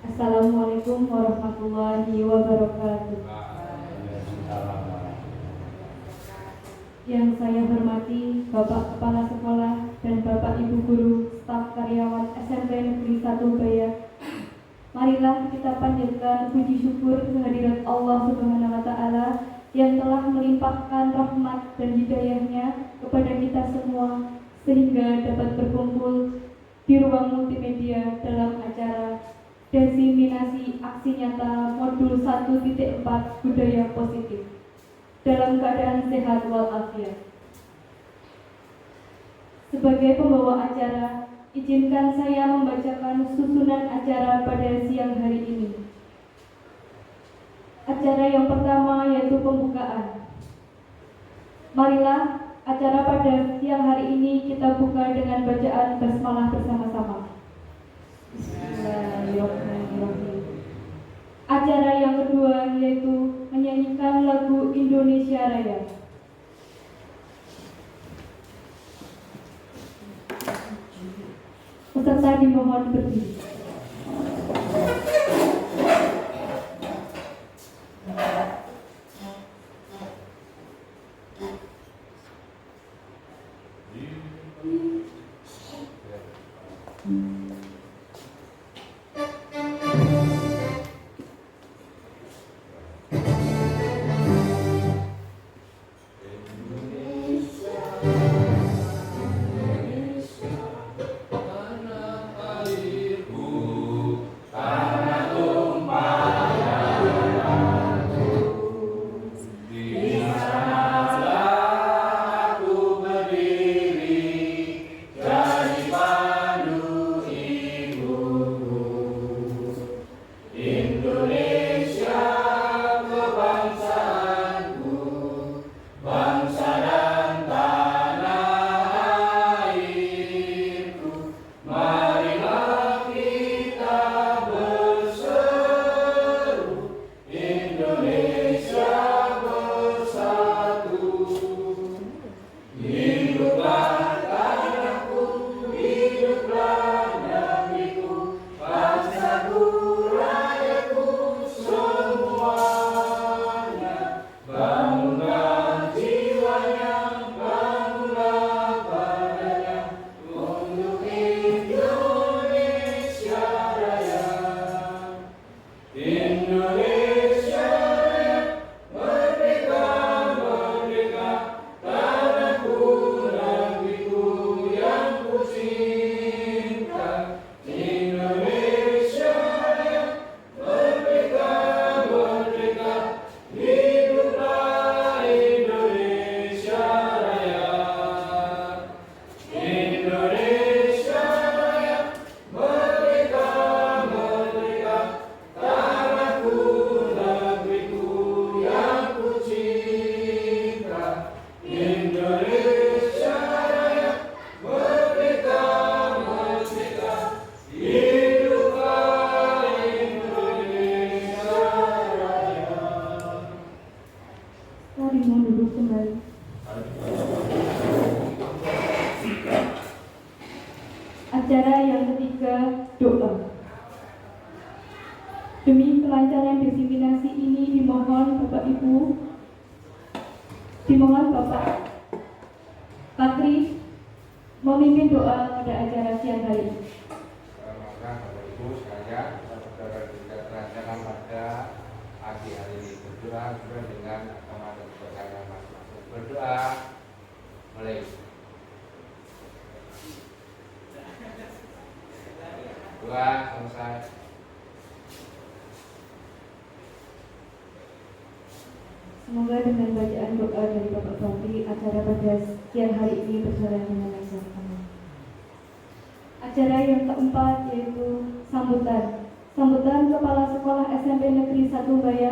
Assalamualaikum warahmatullahi wabarakatuh. Yang saya hormati Bapak Kepala Sekolah dan Bapak Ibu Guru, staf karyawan SMP Negeri 1 Baya. Marilah kita panjatkan puji syukur kehadirat Allah Subhanahu wa Ta'ala yang telah melimpahkan rahmat dan hidayahnya kepada kita semua sehingga dapat berkumpul di ruang multimedia dalam acara diseminasi aksi nyata modul 1.4 budaya positif dalam keadaan sehat walafiat. Sebagai pembawa acara, izinkan saya membacakan susunan acara pada siang hari ini. Acara yang pertama yaitu pembukaan. Marilah acara pada siang hari ini kita buka dengan bacaan basmalah bersama-sama. Bismillahirrahmanirrahim. Acara yang kedua yaitu menyanyikan lagu Indonesia Raya. Peserta dimohon berdiri. Acara yang ketiga, doa. Demi kelancaran diseminasi ini dimohon Bapak Bapak Patri memimpin doa pada acara siang hari ini. Bapak Ibu sekalian, saudara juga kelancaran pada pagi hari ini berdoa dengan agama dan kepercayaan masing-masing. Berdoa mulai. Doa selesai. Semoga dengan bacaan doa dari Bapak Patri, acara pada siang hari ini berjalan dengan lancar. Acara yang keempat yaitu sambutan. Sambutan Kepala Sekolah SMP Negeri 1 Baya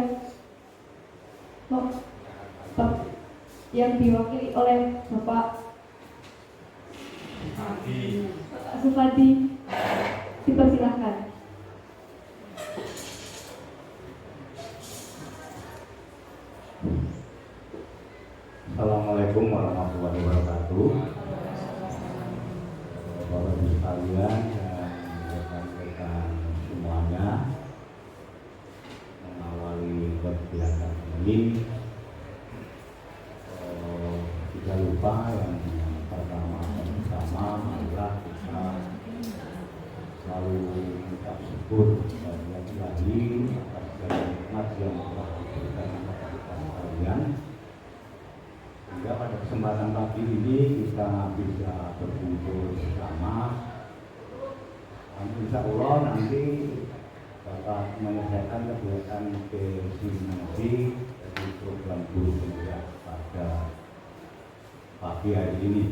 yang diwakili oleh Bapak Supadi, dipersilahkan. Assalamualaikum warahmatullahi wabarakatuh. Bapak Ibu sekalian dan rekan-rekan semuanya, ini tidak lupa yang pertama marilah kita selalu mengucap syukur kepada yang Ilahi atas segala nikmat yang telah diberikan kepada kita sekalian, sehingga pada kesempatan pagi ini kita bisa berkumpul bersama. Insya Allah nanti dapat menyelesaikan kegiatan desimasi dari program guru penggerak pada pagi hari ini.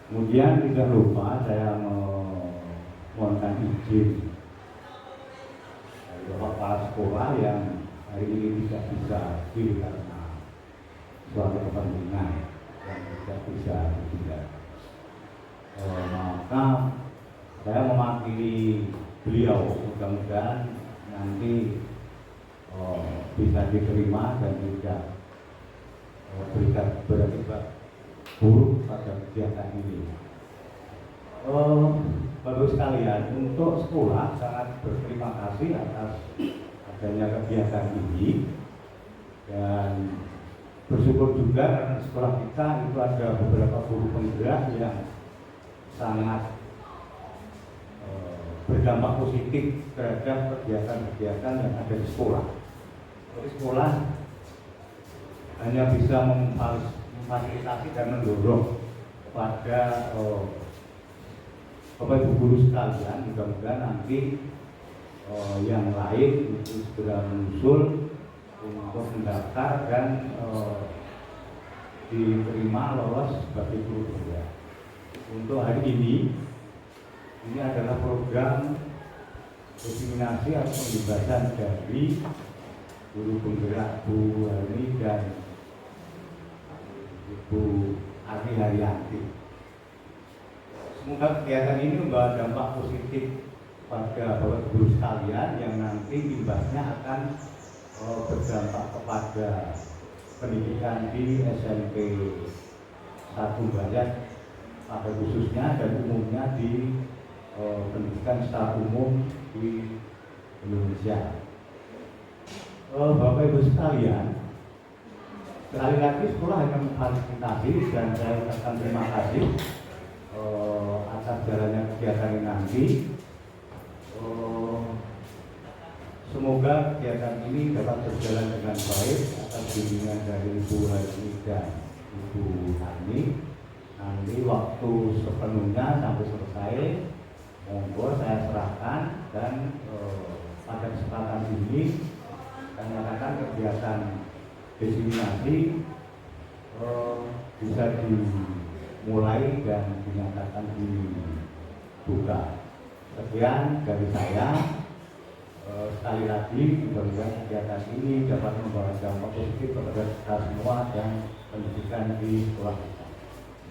Kemudian tidak lupa saya mohonkan izin dari Bapak Kepala Sekolah yang hari ini tidak bisa hadir karena suatu kepentingan yang tidak bisa ditinggal. Maka saya mewakili beliau, mudah-mudahan nanti bisa diterima dan tidak berakibat buruk pada kegiatan ini. Bapak sekalian, untuk sekolah sangat berterima kasih atas adanya kegiatan ini dan bersyukur juga karena sekolah kita itu ada beberapa guru penggerak yang sangat berdampak positif terhadap kegiatan-kegiatan yang ada di sekolah. Jadi sekolah hanya bisa memfasilitasi dan mendorong kepada Bapak Ibu guru sekalian, mudah-mudahan nanti yang lain itu segera menyusul untuk mendaftar dan diterima lolos sebagai guru penggerak. Untuk hari ini adalah program diseminasi atau pembebasan dari guru penggerak Bu Hani dan Ibu Ari Haryanti. Semoga kegiatan ini membawa dampak positif pada Bapak Guru sekalian yang nanti imbasnya akan berdampak kepada pendidikan di SMP 1 Bayat pada khususnya dan umumnya di pendidikan secara umum di Indonesia. Bapak Ibu sekalian, sekali lagi sekolah hanya memfasilitasi dan saya ucapkan terima kasih atas jalannya kegiatan ini nanti. Semoga kegiatan ini dapat berjalan dengan baik atas bimbingan dari Ibu Hani dan Ibu Hani. Nanti waktu sepenuhnya sampai selesai, monggo saya serahkan dan pada kesempatan ini saya nyatakan kegiatan diseminasi bisa dimulai dan dinyatakan dibuka. Sekian dari saya. Sekali lagi, mudah-mudahan kegiatan ini dapat membawa dampak positif kepada kita semua dan pendidikan di sekolah kita.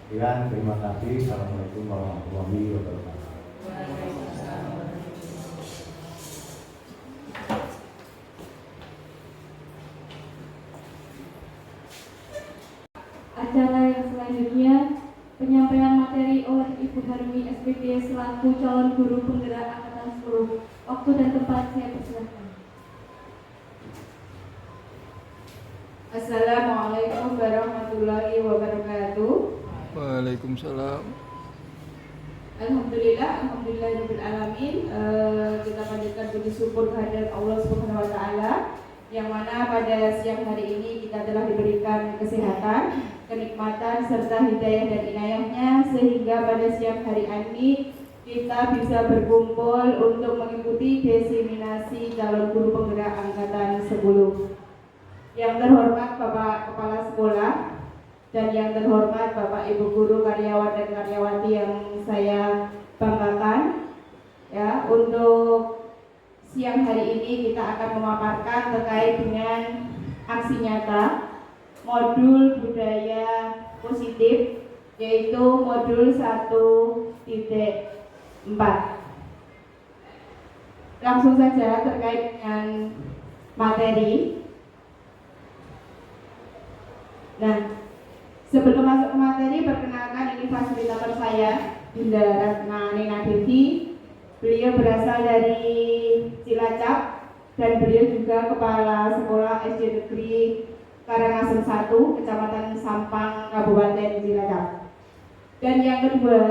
Sekian, terima kasih. Assalamualaikum warahmatullahi wabarakatuh. Acara yang selanjutnya penyampaian materi oleh Ibu Harmi SPD selaku calon guru penggerak angkatan 10. Waktu dan tempat saya persilahkan. Assalamualaikum warahmatullahi wabarakatuh. Waalaikumsalam. Alhamdulillahirabbil alamin. Kita panjatkan puji syukur kehadirat Allah Subhanahu wa taala yang mana pada siang hari ini kita telah diberikan kesehatan, kenikmatan serta hidayah dan inayahnya sehingga pada siang hari ini kita bisa berkumpul untuk mengikuti diseminasi calon guru penggerak angkatan 10. Yang terhormat Bapak Kepala Sekolah dan yang terhormat Bapak Ibu guru, karyawan dan karyawati yang saya banggakan, ya, untuk siang hari ini kita akan memaparkan terkait dengan aksi nyata modul budaya positif, yaitu modul 1.4. Langsung saja terkait dengan materi. Nah, sebelum masuk ke materi, perkenalkan ini fasilitator saya, Dinda Ratna Nena Devi. Beliau berasal dari Cilacap dan beliau juga Kepala Sekolah SD Negeri Karangasem 1, Kecamatan Sampang, Kabupaten Cilacap. Dan yang kedua,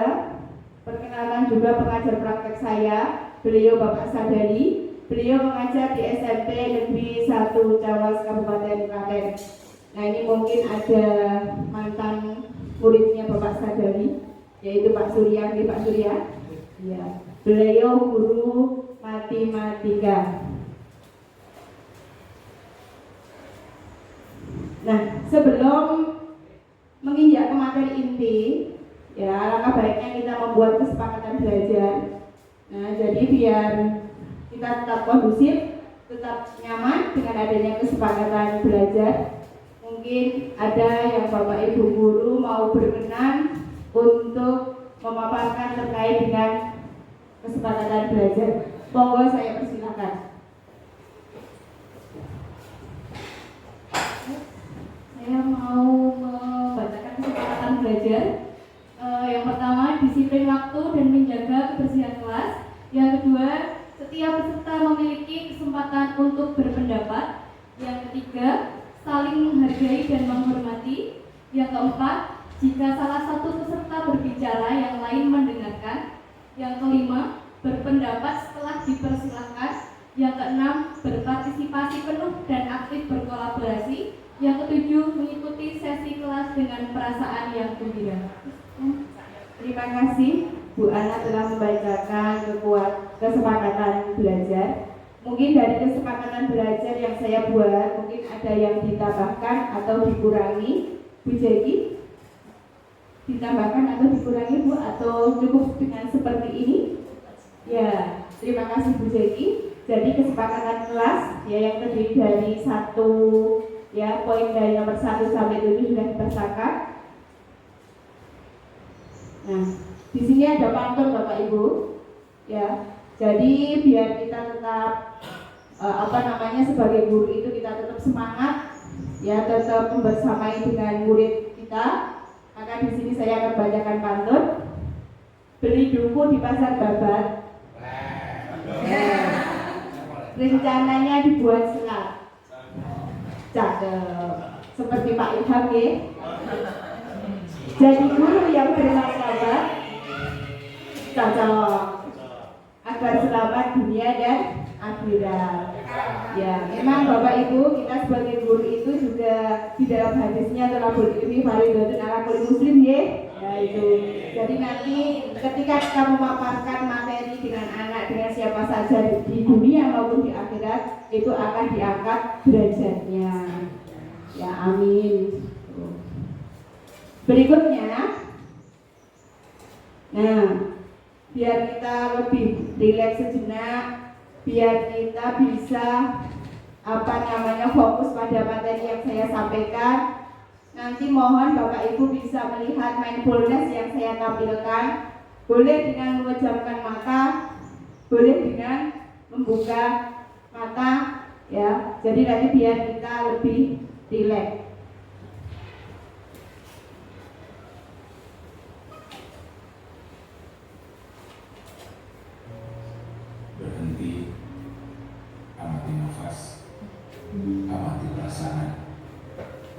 perkenalkan juga pengajar praktek saya, beliau Bapak Sadari. Beliau mengajar di SMP Negeri 1 Cawas, Kabupaten Klaten. Nah, ini mungkin ada mantan muridnya Bapak Sadari, yaitu Pak Surya. Pak Surya, ya, beliau guru matematika. Nah, sebelum menginjak ke materi inti, ya alangkah baiknya kita membuat kesepakatan belajar. Nah, jadi biar kita tetap kondusif, tetap nyaman dengan adanya kesepakatan belajar. Mungkin ada yang Bapak Ibu guru mau berkenan untuk memaparkan terkait dengan kesepakatan belajar. Monggo saya persilakan. Saya mau membacakan kesepakatan belajar. Yang pertama, disiplin waktu dan menjaga kebersihan kelas. Yang kedua, setiap peserta memiliki kesempatan untuk berpendapat. Yang ketiga, saling menghargai dan menghormati. Yang keempat, jika salah satu peserta berbicara, yang lain mendengarkan. Yang kelima, berpendapat setelah dipersilahkan. Yang keenam, berpartisipasi penuh dan aktif berkolaborasi. Yang ketujuh, mengikuti sesi kelas dengan perasaan yang gembira. Terima kasih Bu Ana telah membacakan kesepakatan belajar. Mungkin dari kesepakatan belajar yang saya buat, mungkin ada yang ditambahkan atau dikurangi. Bu Jeki, ditambahkan atau dikurangi Bu, atau cukup dengan seperti ini? Ya, terima kasih Bu Jeki. Jadi kesepakatan kelas ya yang terdiri dari satu, ya, poin dari nomor 1 sampai 7 sudah dibacakan. Nah, di sini ada pantun Bapak Ibu, ya. Jadi biar kita tetap sebagai guru itu kita tetap semangat, ya, tetap membersamai dengan murid kita. Maka di sini saya akan bacakan pantun. Beli duku di pasar Babat. Rencananya dibuat selat. Cakep. Seperti Pak Ilham ya. Jadi guru yang bermartabat, cocok, agar selamat dunia dan akhirat. Ya, memang Bapak Ibu, kita sebagai guru itu juga di dalam hadisnya thalabul ilmi fardhun 'ala kulli muslim ya. Ya itu. Jadi nanti ketika kita memaparkan materi dengan anak, dengan siapa saja di dunia maupun di akhirat, itu akan diangkat derajatnya. Ya, amin. Berikutnya, nah, biar kita lebih rileks sejenak, biar kita bisa fokus pada materi yang saya sampaikan. Nanti mohon Bapak Ibu bisa melihat mindfulness yang saya tampilkan. Boleh dengan memejamkan mata, boleh dengan membuka mata, ya. Jadi nanti biar kita lebih rileks. Berhenti, amati nafas, amati perasaan,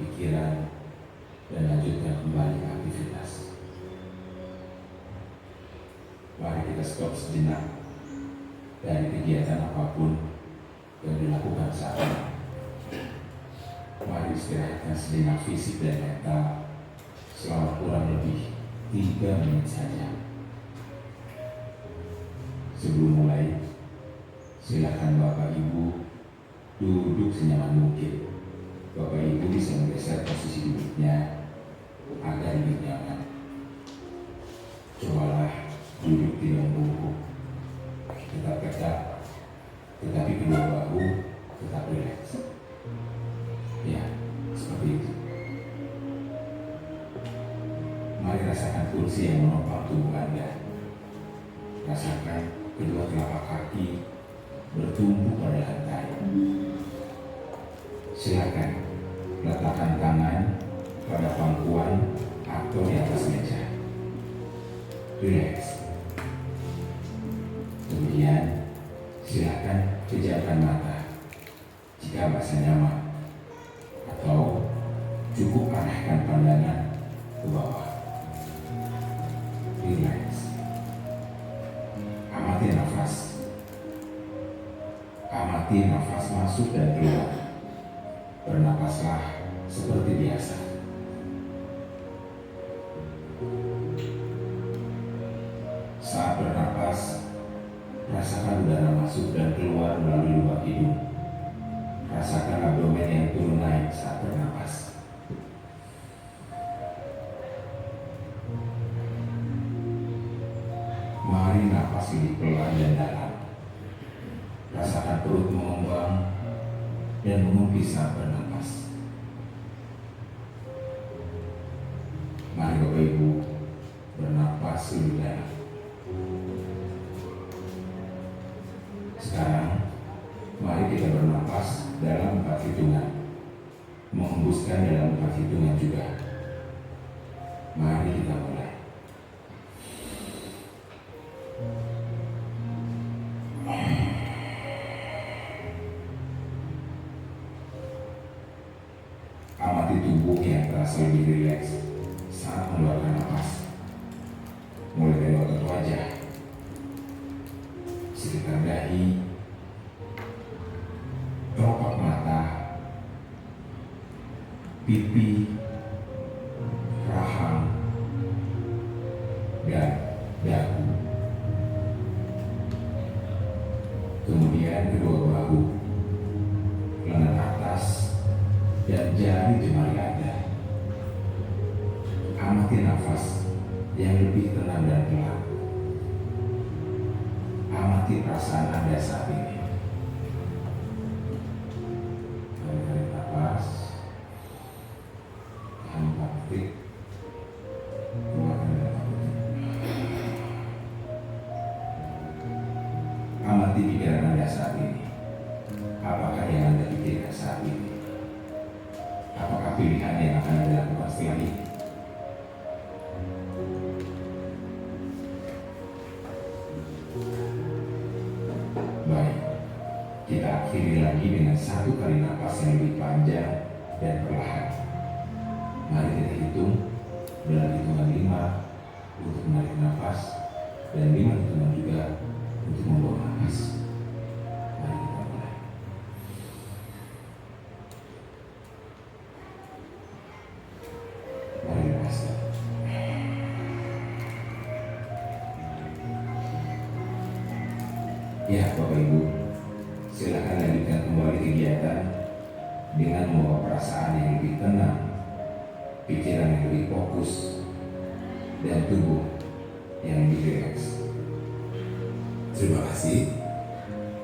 pikiran, dan lanjutkan kembali aktivitas. Mari kita stop sejenak dari kegiatan apapun yang dilakukan saat ini. Mari istirahatkan sejenak fisik dan mental selama kurang lebih 3 menit saja. Sebelum mulai, silakan Bapak Ibu duduk senyaman mungkin. Bapak Ibu bisa menggeser posisi duduknya agar lebih nyaman. Cobalah duduk tidak membungkuk, tetap tegak, tetapi kedua bahu tetap rileks. Ya, seperti itu. Mari rasakan kursi yang menopang tubuh Anda. Rasakan kedua telapak kaki bertumbuh pada lantai. Silakan letakkan tangan pada pangkuan atau di atas meja. Relax. Kemudian silakan pejamkan mata. jika merasa nyaman, atau cukup arahkan pandangan ke bawah. Relax. Amati nafas. Amati nafas masuk dan keluar. Bernapaslah seperti biasa. Saat bernapas, rasakan udara masuk dan keluar melalui lubang hidung. Rasakan abdomen yang turun naik saat bernapas. Mari napas ini pelan dan dalam. Rasakan perut mengembang dan mengempis saat bernapas. Mari Bapak Ibu bernapas lebih dalam. Sekarang, mari kita bernapas dalam 4 hitungan, menghembuskan dalam 4 hitungan juga. Mari kita mulai. Amati tubuh yang terasa lebih rileks saat mengeluarkan napas. Mulai dari otot wajah, sekitar dahi, kelopak mata, pipi, rahang, dan dagu. Kemudian kedua bahu, lengan atas, dan jari jemari Anda. Amati nafas yang lebih tenang dan pelan. Amati perasaan Anda saat ini. Tarik nafas, tahan 4 detik, keluarkan dalam 4 detik. Amati pikiran Anda saat ini. Apakah yang Anda pikirkan saat ini? Apakah pilihan yang akan Anda lakukan setelah ini? Baik, kita akhiri lagi dengan 1 kali napas yang lebih panjang dan perlahan. Mari kita hitung dalam hitungan 5 untuk menarik nafas dan 5 hitungan juga untuk membuang nafas. Mari kita mulai. Mari lepaskan. Ya Bapak Ibu, silakan lanjutkan kembali kegiatan dengan membawa perasaan yang lebih tenang, pikiran yang lebih fokus, dan tubuh yang lebih rileks. Terima kasih.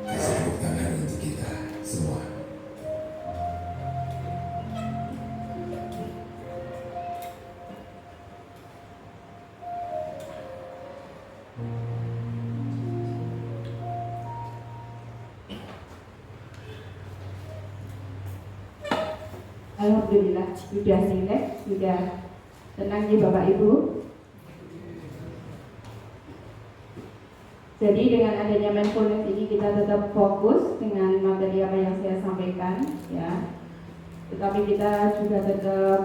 Kasih tepuk tangan untuk kita semua. Alhamdulillah sudah rileks, sudah tenang ya Bapak Ibu. Jadi dengan adanya mindfulness ini kita tetap fokus dengan materi apa yang saya sampaikan ya. Tetapi kita juga tetap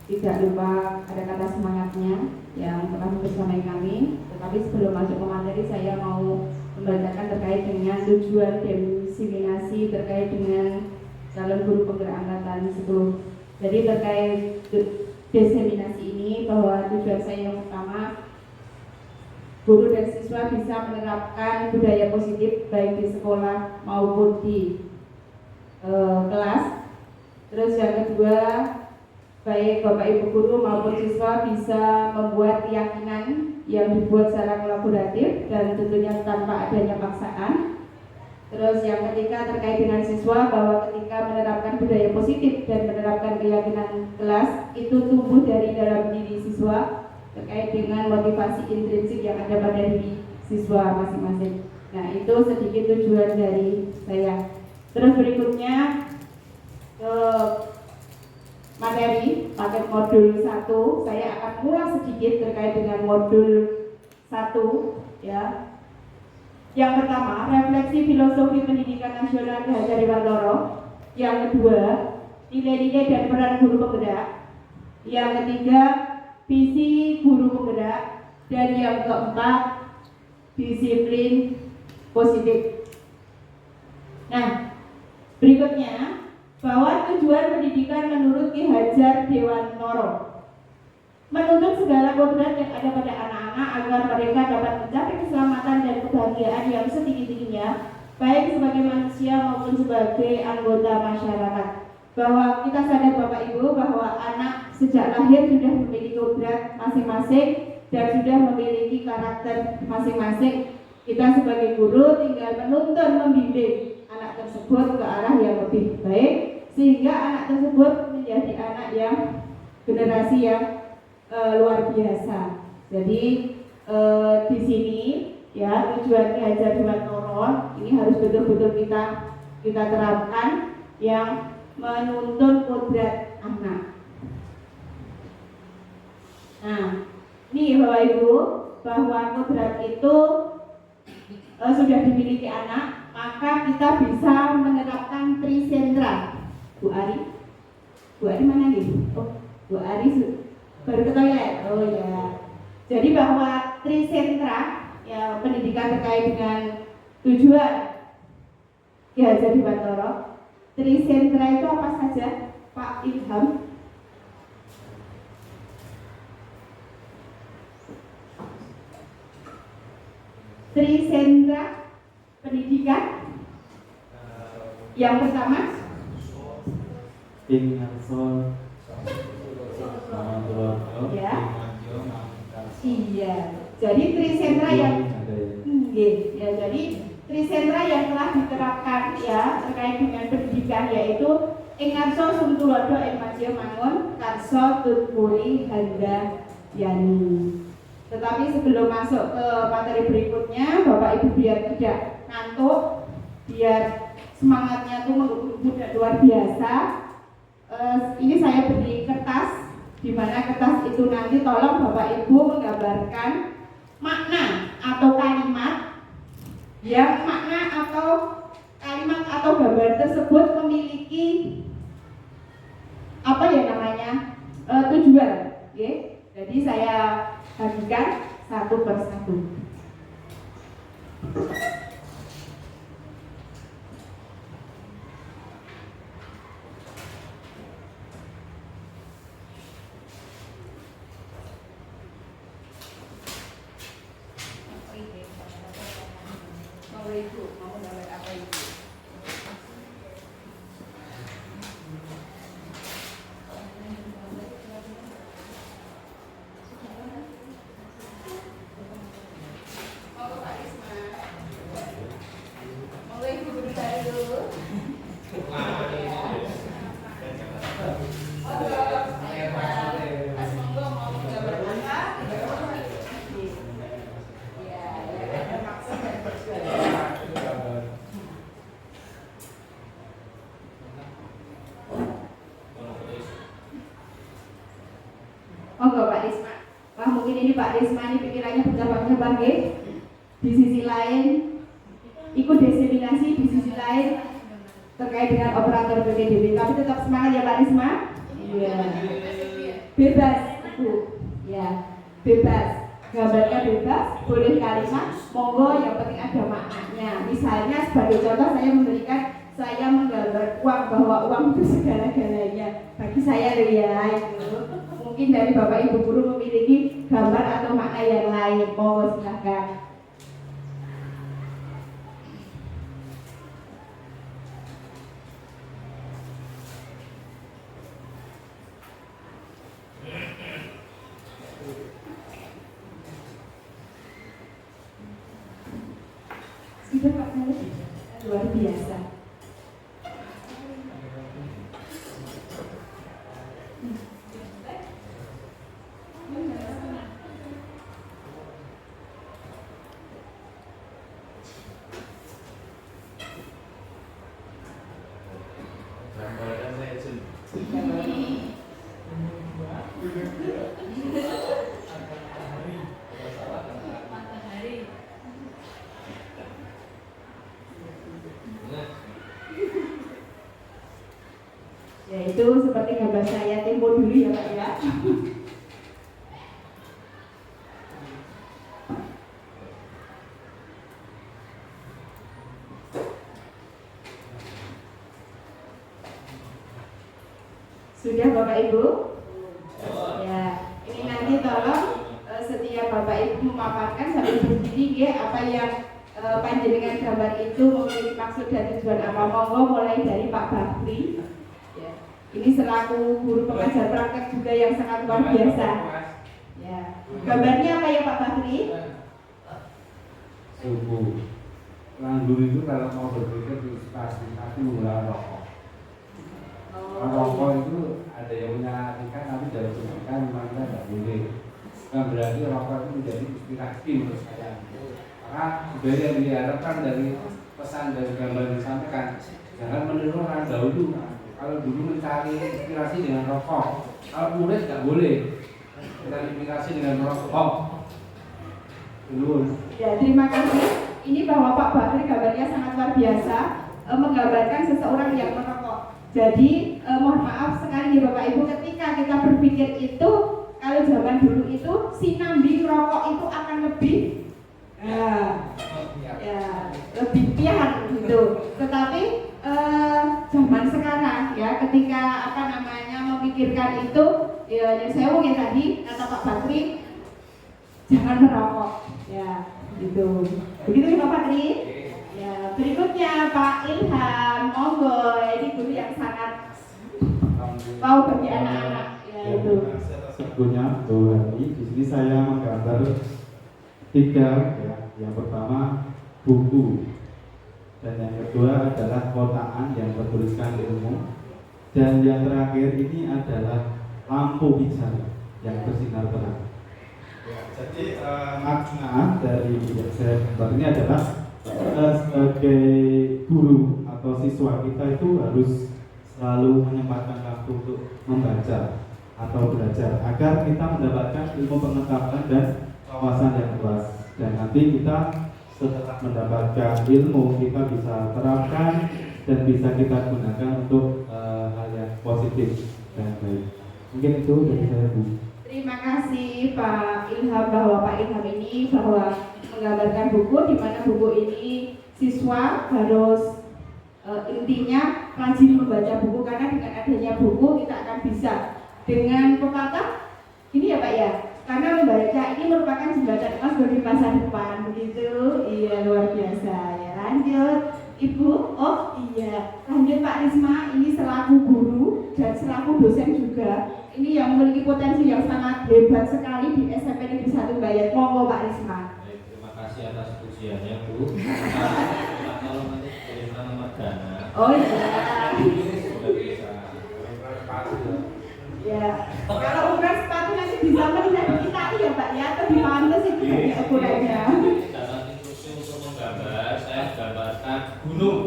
tidak lupa ada kata semangatnya yang telah bersamai kami. Tetapi sebelum masuk ke materi saya mau membacakan terkait dengan tujuan diseminasi terkait dengan calon guru penggerak angkatan 10. Jadi terkait diseminasi ini bahwa tujuan saya yang pertama, guru dan siswa bisa menerapkan budaya positif baik di sekolah maupun di kelas. Terus yang kedua, baik Bapak Ibu guru maupun siswa bisa membuat keyakinan yang dibuat secara kolaboratif dan tentunya tanpa adanya paksaan. Terus yang ketiga terkait dengan siswa bahwa ketika menerapkan budaya positif dan menerapkan keyakinan kelas itu tumbuh dari dalam diri siswa terkait dengan motivasi intrinsik yang ada pada diri siswa masing-masing. Nah itu sedikit tujuan dari saya. Terus berikutnya materi paket modul 1 saya akan ulas sedikit terkait dengan modul 1 ya. Yang pertama, refleksi filosofi pendidikan nasional Ki Hajar Dewantara. Yang kedua, nilai-nilai dan peran guru penggerak. Yang ketiga, visi guru penggerak. Dan yang keempat, disiplin positif. Nah, berikutnya, bahwa tujuan pendidikan menurut Ki Hajar Dewantoro menuntut segala kodrat yang ada pada anak-anak agar mereka dapat mencapai keselamatan dan kebahagiaan yang setinggi-tingginya, baik sebagai manusia maupun sebagai anggota masyarakat. Bahwa kita sadar Bapak Ibu bahwa anak sejak lahir sudah memiliki kodrat masing-masing dan sudah memiliki karakter masing-masing. Kita sebagai guru tinggal menuntun, membimbing anak tersebut ke arah yang lebih baik, sehingga anak tersebut menjadi anak yang generasi yang luar biasa. Jadi di sini ya tujuan Ki Hajar Dewantoro ini harus betul-betul kita terapkan, yang menuntun kodrat anak. Nah, ini Bapak Ibu, bahwa kodrat itu sudah dimiliki anak, maka kita bisa menerapkan trisentra. Bu Ari mana nih? Oh, Bu Ari baru ke toilet. Oh ya. Jadi bahwa trisentra ya pendidikan terkait dengan tujuan Ki Hajar Dewantoro. Trisentra itu apa saja, Pak Ilham? Trisentra pendidikan. Yang pertama, ya. Iya. Jadi trisentra yang ya, jadi trisentra yang telah diterapkan ya terkait dengan pendidikan yaitu Ingarso Suntulodo Enmajo Mangun Karso Tutpuri Handa Yani. Tetapi sebelum masuk ke materi berikutnya, Bapak Ibu biar tidak ngantuk, biar semangatnya tuh menggebu-gebu dan luar biasa. Ini saya beri kertas, di mana kertas itu nanti tolong Bapak Ibu menggambarkan makna atau kalimat yang makna atau kalimat atau gambar tersebut memiliki apa ya namanya tujuan. Okay? Jadi saya bagikan satu persatu. Mau gambar apa itu? Pak Risma. Wah, mungkin ini Pak Risma ini pikirannya bercabang-cabang ya. Di sisi lain ikut diseminasi, di sisi lain terkait dengan operator PPDB. Tapi tetap semangat ya Pak Risma. Iya. Bebas, Bu. Ya, bebas. Gambarnya bebas, boleh kalimat, monggo, yang penting ada maknanya. Misalnya sebagai contoh saya menggambar uang, bahwa uang itu segala-galanya. Bagi saya loh ya itu. Mungkin dari Bapak Ibu guru memiliki gambar atau makna yang lain, monggo silahkan. Sudah Pak Khalid, luar biasa. Itu seperti gambar saya tempo dulu ya Pak ya. Sudah Bapak Ibu? Ya, ini nanti tolong setiap Bapak Ibu memaparkan sambil berdiri ya, apa yang panjenengan gambar itu memiliki maksud dan tujuan apa. Monggo mulai dari Pak Bakri. Ya. Ini selaku guru pengajar praktek juga yang sangat luar biasa. Ya. Gambarnya apa ya Pak Bakri? Suku. Nganggur itu kalau mau berpikir pasti menggunakan rokok. Rokok itu ada yang punya tingkat tapi dari pendidikan memang kita tidak boleh. Bukan berarti rokok itu menjadi inspirasi menurut saya. Karena sebenarnya yang diharapkan dari pesan dari gambar yang disampaikan, jangan meniru orang dahulu. Kalau dulu mencari inspirasi dengan rokok, kalau murid tidak boleh mencari inspirasi dengan rokok. Dulu. Ya, terima kasih. Ini bahwa Pak Bakri gambarnya sangat luar biasa, menggambarkan seseorang yang merokok. Jadi mohon maaf sekali ya Bapak Ibu, ketika kita berpikir itu kalau zaman dulu itu sinambi rokok itu akan lebih lebih pian gitu. Tetapi zaman sekarang ya ketika memikirkan itu ya saya mungkin tadi kata Pak Bakri jangan merokok ya gitu. Begitu ya Pak Bakri. Ya, berikutnya Pak Ilham, monggo, ini guru yang sangat tahu bagi anak-anak. Ya, itu. Sebetulnya di sini saya menggambar 3 ya. Yang pertama buku dan yang kedua adalah kotaan yang bertuliskan ilmu dan yang terakhir ini adalah lampu hijau yang bersinar terang. Ya, jadi makna dari yang saya gambar ini adalah sebagai guru atau siswa kita itu harus selalu menyempatkan waktu untuk membaca atau belajar agar kita mendapatkan ilmu pengetahuan dan wawasan yang luas, dan nanti kita setelah mendapatkan ilmu kita bisa terapkan dan bisa kita gunakan untuk hal yang positif dan baik. Mungkin itu dari saya Bu. Terima kasih Pak Ilham, bahwa Pak Ilham ini bahwa menggambarkan buku di mana buku ini siswa harus intinya rajin membaca buku, karena dengan adanya buku kita akan bisa dengan pepatah ini ya Pak ya, karena membaca ini merupakan jembatan emas bagi masa depan, begitu. Iya, luar biasa ya. Lanjut Ibu. Oh iya, lanjut Pak Risma, ini selaku guru dan selaku dosen juga, ini yang memiliki potensi yang sangat hebat sekali di SMP Negeri 1 Bayat. Monggo Pak Risma. Terima kasih atas pujiannya Bu. Kalau nanti kirimkan nomor dana. Oh iya. Ya. Kalau ukuran sepatu nanti bisa melihat di Itali ya Pak ya, atau di Pantes itu ya ukurannya. Dalam instruksi untuk menggambar, saya gambarkan gunung.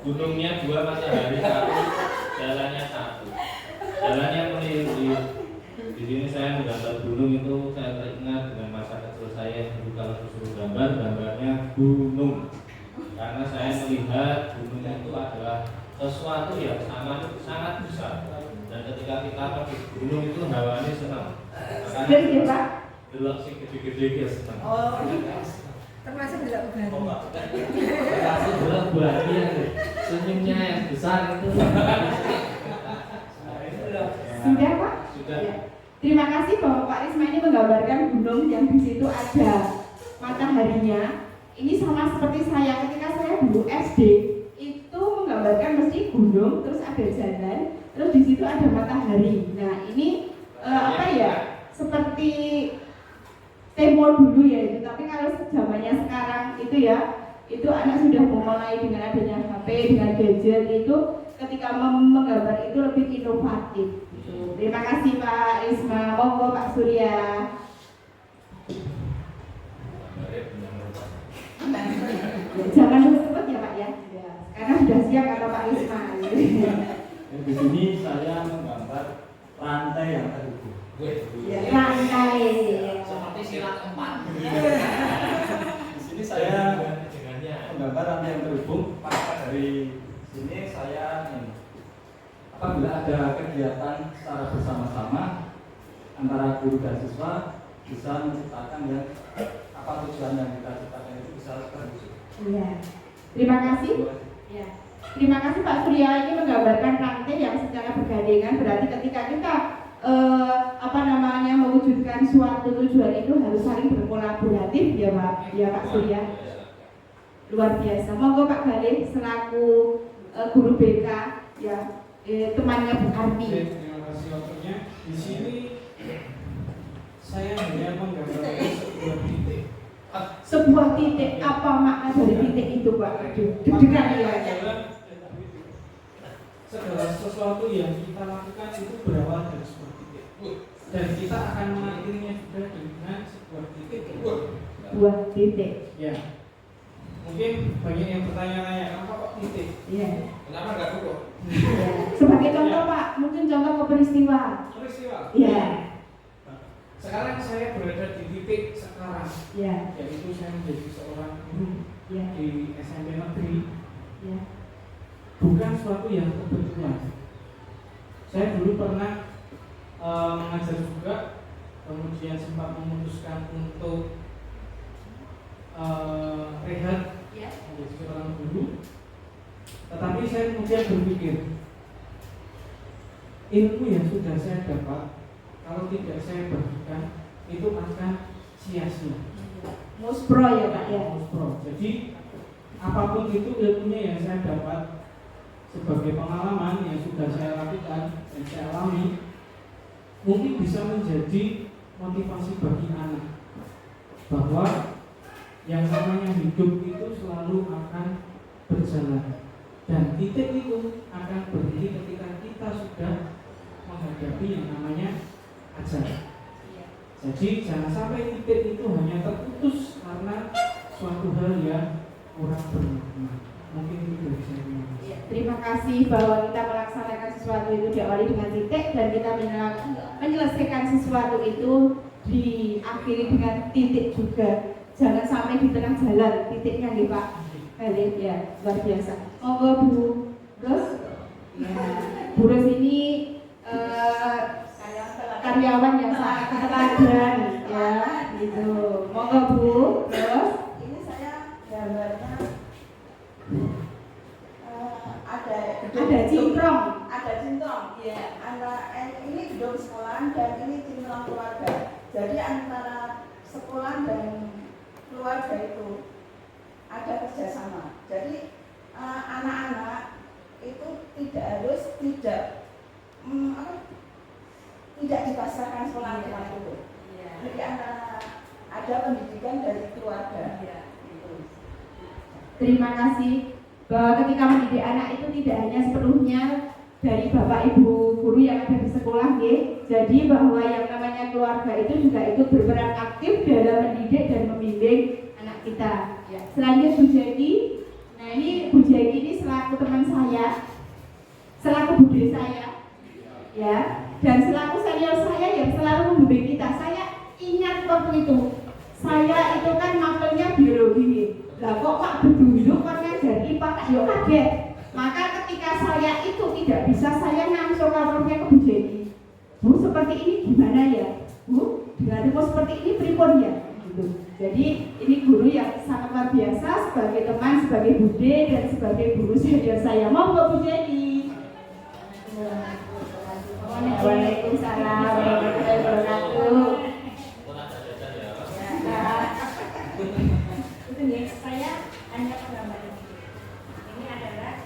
Gunungnya 2, matahari 1, jalannya 1. Jalannya meliuk-liuk. Di sini saya menggambar gunung itu saya teringat dengan masa kecil saya dulu, kalau disuruh gambarnya gunung. Karena saya melihat gunung itu adalah sesuatu yang sangat besar. Dan ketika kita pergi gunung itu hawanya senang. Jadi Pak. Delok sing gede-gede ya senang. Oh, termasuk delok buah. Termasuk delok buahnya. Senyumnya yang besar itu. Sudah Pak? Sudah. Ya. Terima kasih bahwa Pak Risma ini menggambarkan gunung yang di situ ada mataharinya. Ini sama seperti saya ketika saya dulu SD itu menggambarkan mesti gunung, terus ada jalan, terus di situ ada matahari. Nah ini seperti tempo dulu ya itu. Tapi kalau zamannya sekarang itu ya, itu anak sudah memulai dengan adanya HP, dengan gadget itu ketika menggambar itu lebih inovatif. Terima kasih Pak Risma. Monggo Pak Surya. Jangan sebut ya Pak ya. Karena sudah siap kata Pak Risma. Di sini saya menggambar rantai yang terhubung. Ya, rantai. Seperti silat 4. Di sini saya menggambar rantai yang terhubung. Pasca dari sini saya apabila ada kegiatan secara bersama-sama antara guru dan siswa bisa menciptakan yang apa tujuan yang kita ciptakan itu bisa terwujud. Iya. Terima kasih. Ya. Terima kasih Pak Surya, ini menggambarkan rantai yang secara bergandengan, berarti ketika kita mewujudkan suatu tujuan itu harus saling berkolaboratif ya Pak Surya. Luar biasa. Monggo Pak Galih selaku guru BK ya, temannya Bu Arti. Terima kasih waktunya. Di sini saya hanya menggambarkan sebuah titik. Sebuah titik, apa makna dari titik itu Pak? Deg-degan ya. Segala sesuatu yang kita lakukan itu berawal dari sebuah titik, dan kita akan mengakhirinya juga dengan sebuah titik. Sebuah titik. Ya. Mungkin banyak yang bertanya-tanya, kenapa kok titik? Iya. Kenapa nggak cukup? Ya. Sebagai contoh Pak, mungkin contoh ke peristiwa. Peristiwa. Iya. Sekarang saya berada di titik sekarang. Iya. Yaitu saya menjadi seorang guru di SMP negeri. Iya. Bukan suatu yang kebetulan. Saya dulu pernah mengajar juga, kemudian sempat memutuskan untuk rehat menjadi seorang guru. Tetapi saya kemudian berpikir, ilmu yang sudah saya dapat kalau tidak saya bagikan itu akan sia-sia. Muspro ya Pak ya. Muspro. Jadi apapun itu ilmunya yang saya dapat sebagai pengalaman yang sudah saya lakukan dan saya alami, mungkin bisa menjadi motivasi bagi anak bahwa yang namanya hidup itu selalu akan berjalan, dan titik itu akan berhenti ketika kita sudah menghadapi yang namanya ajal. Jadi jangan sampai titik itu hanya terputus karena suatu hal yang kurang bermakna. Mungkin itu dari saya. Terima kasih bahwa kita melaksanakan sesuatu itu diawali dengan titik, dan kita menyelesaikan sesuatu itu diakhiri dengan titik juga. Jangan sampai di tengah jalan titiknya nih Pak. Ya, luar biasa. Monggo Bu Ros. Ya, Bu Ros ini karyawan yang sangat teladan ya, gitu. Monggo Bu Ros. Ini saya gambarnya ada cintrong. Ada cintrong, ya. Ini gedung sekolah dan ini cintrong keluarga. Jadi antara sekolah dan keluarga itu ada kerjasama. Jadi anak-anak itu tidak dipasrahkan sekolah itu. Jadi antara ada pendidikan dari keluarga. Terima kasih. Bahwa ketika mendidik anak itu tidak hanya sepenuhnya dari Bapak Ibu guru yang ada di sekolah, jadi bahwa yang namanya keluarga itu juga ikut berperan aktif dalam mendidik dan membimbing anak kita. Selanjutnya Bu Jeki. Nah ini Bu Jeki ini selaku teman saya, selaku bude saya, ya, dan selaku senior saya yang selalu membimbing kita. Saya ingat waktu itu, saya itu kan mapelnya biologi. Lah kok Pak Bedunduk kan ngajar IPA, tak yuk kaget. Maka ketika saya itu tidak bisa, saya langsung kamarnya ke Bu Jenny. Bu, seperti ini gimana ya? Bu, dengan mau seperti ini pripun ya? Gitu. Jadi ini guru yang sangat luar biasa sebagai teman, sebagai bude dan sebagai guru senior saya. Monggo Bu Jenny. Waalaikumsalam warahmatullahi wabarakatuh. Saya hanya gambar ini. Ini adalah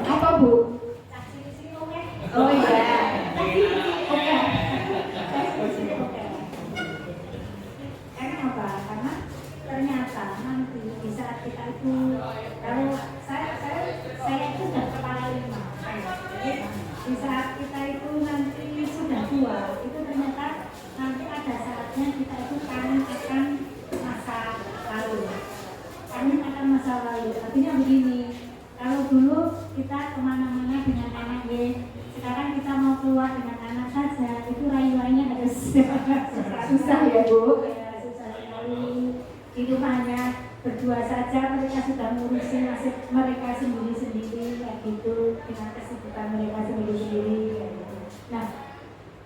apa Bu? saksi oke. Oh iya. Karena apa? Karena ternyata nanti di saat kita itu, kalau saya itu sudah kepala 5. Jadi di saat kita itu nanti sudah tua, itu ternyata nanti ada saatnya kita itu kangen akan masa lalu. Artinya begini, kalau dulu kita kemana-mana dengan anak sekarang kita mau keluar dengan anak saja, itu rayu-rayunya harus susah ya Bu. Ya, susah sekali. Itu hanya berdua saja mereka sudah ngurusin nasib mereka sendiri-sendiri kayak gitu, dengan kesibukan mereka sendiri-sendiri kayak gitu. Nah,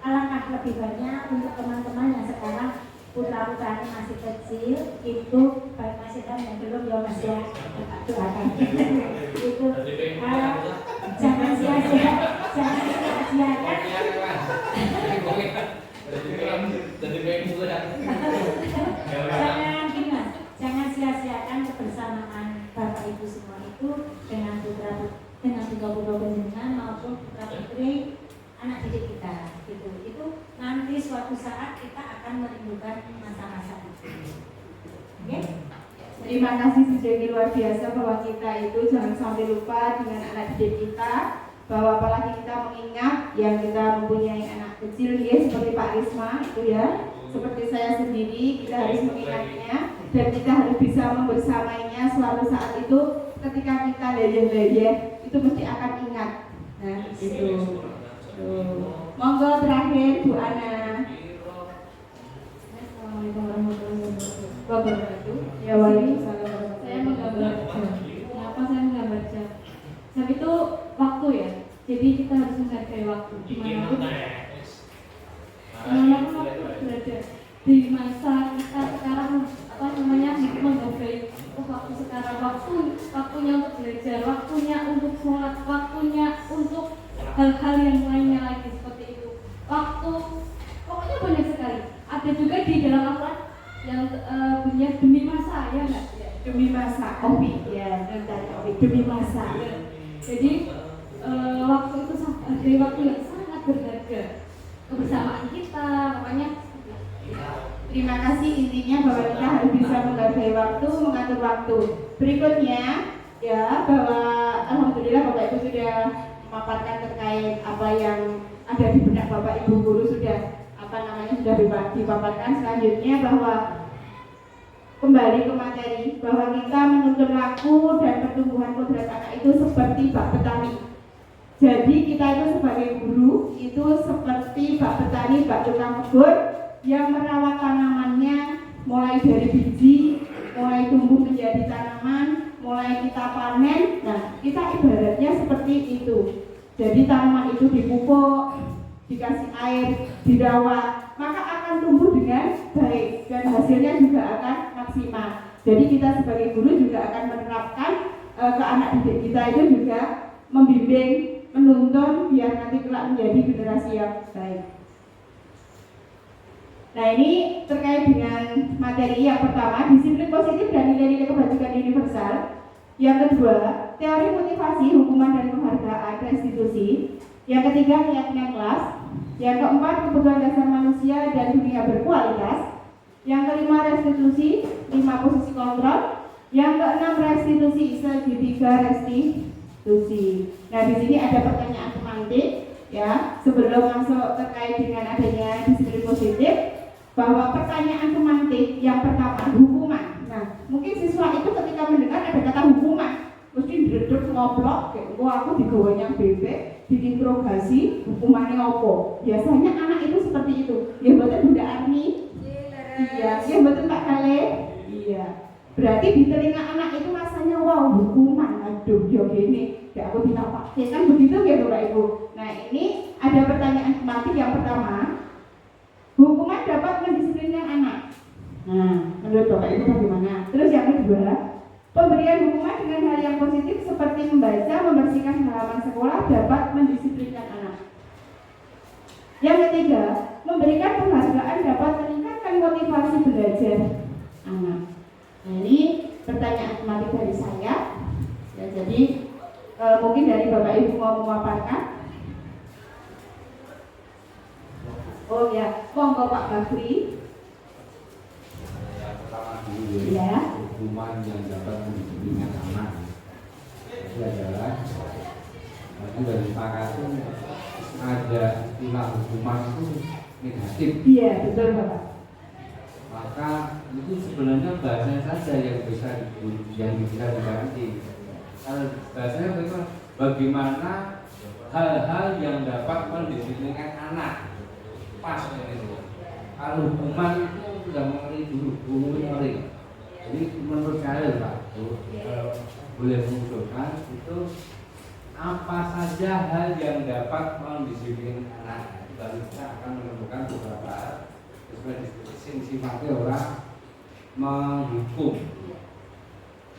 alangkah lebih banyak untuk teman-teman yang sekarang putra-putranya masih kecil, itu baik masih dan yang belum ya Mas ya, doakan itu jangan sia-sia, jangan sia-siakan. Jangan sia-siakan kebersamaan Bapak Ibu semua itu dengan putra-putra penjenengan maupun putra-putri anak didik kita gitu. Itu nanti suatu saat kita akan merindukan masa-masa itu. Oke? Terima kasih sejauh luar biasa bahwa kita itu jangan sampai lupa dengan anak didik kita, bahwa apalagi kita mengingat yang kita mempunyai anak kecil ya seperti Pak Risma itu ya, seperti saya sendiri, kita harus mengingatnya dan kita harus bisa membersamainya suatu saat itu ketika kita leyeh-leyeh itu mesti akan ingat. Nah itu. Monggo terakhir Bu Ana. Assalamualaikum warahmatullahi wabarakatuh. Ya waalaikumsalam. Saya menggambar jam. Kenapa saya menggambar jam? Jam itu waktu ya. Jadi kita harus menghargai waktu. Dimanapun waktu berada. Di masa kita sekarang menghargai waktu sekarang, waktunya untuk belajar, waktunya untuk sholat, waktunya untuk hal-hal yang lainnya lagi seperti itu. Waktu pokoknya banyak sekali. Ada juga di dalam Al-Quran yang bunyinya demi masa ya enggak? Demi masa, Opi ya, demi masa. Jadi waktu itu dari waktu yang sangat berharga, kebersamaan kita, makanya. Terima kasih, intinya bahwa kita harus bisa menghargai waktu, mengatur waktu. Berikutnya ya bahwa alhamdulillah Bapak Ibu sudah memaparkan terkait apa yang ada di benak Bapak Ibu guru sudah sudah dipaparkan. Selanjutnya bahwa kembali ke materi bahwa kita menuntut laku dan pertumbuhan kodrat anak itu seperti bak petani. Jadi kita itu sebagai guru itu seperti bak petani, bak tukang kebun yang merawat tanamannya mulai dari biji, mulai tumbuh menjadi tanaman, mulai kita panen. Nah, kita ibaratnya seperti itu. Jadi tanaman itu dipupuk, dikasih air, dirawat, maka akan tumbuh dengan baik dan hasilnya juga akan maksimal. Jadi kita sebagai guru juga akan menerapkan ke anak didik kita itu juga membimbing, menuntun biar nanti kelak menjadi generasi yang baik. Nah, ini terkait dengan materi yang pertama, disiplin positif dan nilai-nilai kebajikan universal. Yang kedua, teori motivasi, hukuman dan penghargaan restitusi. Yang ketiga, keyakinan kelas. Yang keempat, kebutuhan dasar manusia dan dunia berkualitas. Yang kelima, restitusi, 5 posisi kontrol. Yang keenam, restitusi, segitiga restitusi. Nah, di sini ada pertanyaan semantik ya, sebelum masuk terkait dengan adanya disiplin positif, bahwa pertanyaan semantik yang pertama, hukuman. Nah, mungkin siswa itu ketika mendengar ada kata hukuman, mesti dredeg ngobrol, kayak aku digawe yang bebek, diinterogasi, hukumannya apa? Biasanya anak itu seperti itu. Ya betul Bunda Arni? Iya. Ya betul Pak Kale? Iya. Berarti di telinga anak itu rasanya wow, hukuman. Aduh, yo gini, ya aku tidak pakai kan begitu ya Bapak Ibu. Nah, ini ada pertanyaan semantik yang pertama. Hukuman dapat mendisiplinkan anak. Nah, menurut Bapak Ibu bagaimana? Terus yang kedua, pemberian hukuman dengan hal yang positif seperti membaca, membersihkan halaman sekolah dapat mendisiplinkan anak. Yang ketiga, memberikan penghargaan dapat meningkatkan motivasi belajar anak. Nah, ini pertanyaan semantik dari saya. Ya, jadi mungkin dari Bapak Ibu mau memaparkan. Oh ya, monggo Pak Bakri. Yang pertama dulu ya, hukuman yang dapat mendisiplinkan anak itu adalah itu dari sepakati ada istilah hukuman itu negatif. Iya, betul Bapak. Maka itu sebenarnya bahasanya saja yang bisa diganti. Kalau bahasanya bagaimana hal-hal yang dapat mendisiplinkan anak. Pas ini. Kalau hukuman itu sudah mengeri dulu, ngeri. Jadi menurut saya Pak, boleh mengusulkan itu apa saja hal yang dapat mendisiplin anak, baru kita akan menemukan beberapa sesuai sifatnya orang menghukum.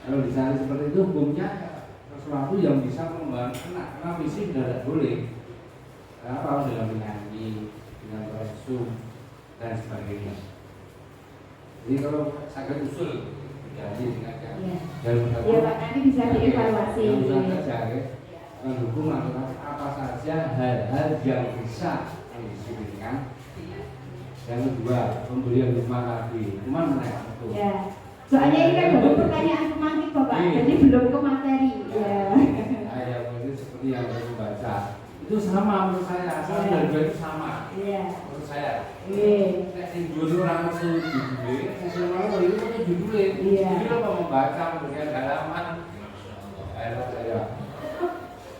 Kalau dicari seperti itu, hukumnya sesuatu yang bisa membantu anak, karena fisik tidak boleh. Apa dengan menyanyi, dengan bersum dan sebagainya. Jadi kalau saya usul jadi dengan ya Pak, nanti bisa dievaluasi. yang bisa cari mendukung apa saja hal-hal yang bisa mendisiplinkan. Yang kedua, pemberian hukuman lagi, hukuman menaik itu. Ya. Soalnya ini kan baru pertanyaan semantik Bapak, jadi belum ke materi. Ya. Ya, itu seperti yang saya baca. Itu sama menurut saya, asal dan dua itu sama. Iya. Menurut saya. Iya. Nek judul orang itu judulnya, semua itu judulnya. Iya. Judul apa membaca, memberikan halaman. Saya.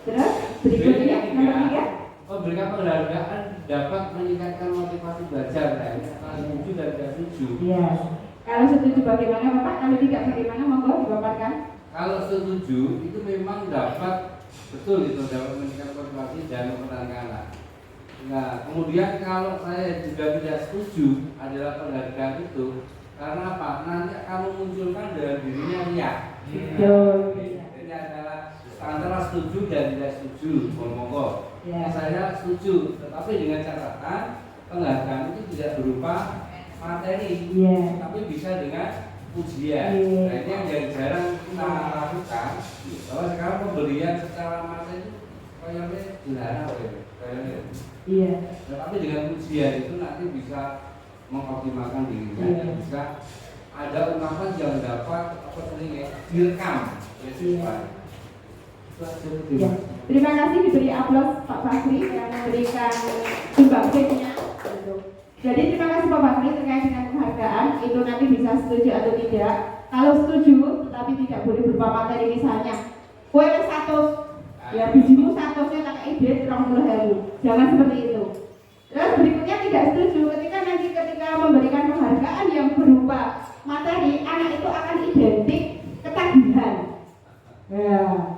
Terus berikutnya nomor 3. Memberikan penghargaan dapat meningkatkan motivasi belajar. Nah, ini setuju dan tidak setuju. Iya. Kalau setuju bagaimana Bapak? Kalau tidak bagaimana? Monggo dipaparkan. Kalau setuju itu memang dapat betul itu dapat meningkatkan motivasi dan mempertahankan anak. Nah, kemudian kalau saya juga tidak setuju adalah penghargaan itu karena apa? Nanti akan memunculkan dalam dirinya riak. Ini adalah antara setuju dan tidak setuju. Monggo. Ya. Saya setuju, tetapi dengan catatan penghargaan itu tidak berupa materi, tapi bisa dengan ujian. Nah, ini yang jarang kita lakukan. Bahwa sekarang pemberian secara materi kayaknya dilarang kayaknya. Iya. Tetapi dengan ujian itu nanti bisa mengoptimalkan dirinya dan bisa ada ungkapan yang dapat direkam. Ya. Terima kasih diberi aplaus Pak Bakri yang memberikan sumbangsihnya. Jadi terima kasih Pak Bakri terkait dengan penghargaan itu nanti bisa setuju atau tidak. Kalau setuju tetapi tidak boleh berupa materi misalnya kue 100 ya bijimu 100-nya tak ide 30.000. Jangan seperti itu. Terus berikutnya tidak setuju ketika memberikan penghargaan yang berupa materi, anak itu akan identik ketagihan. Ya.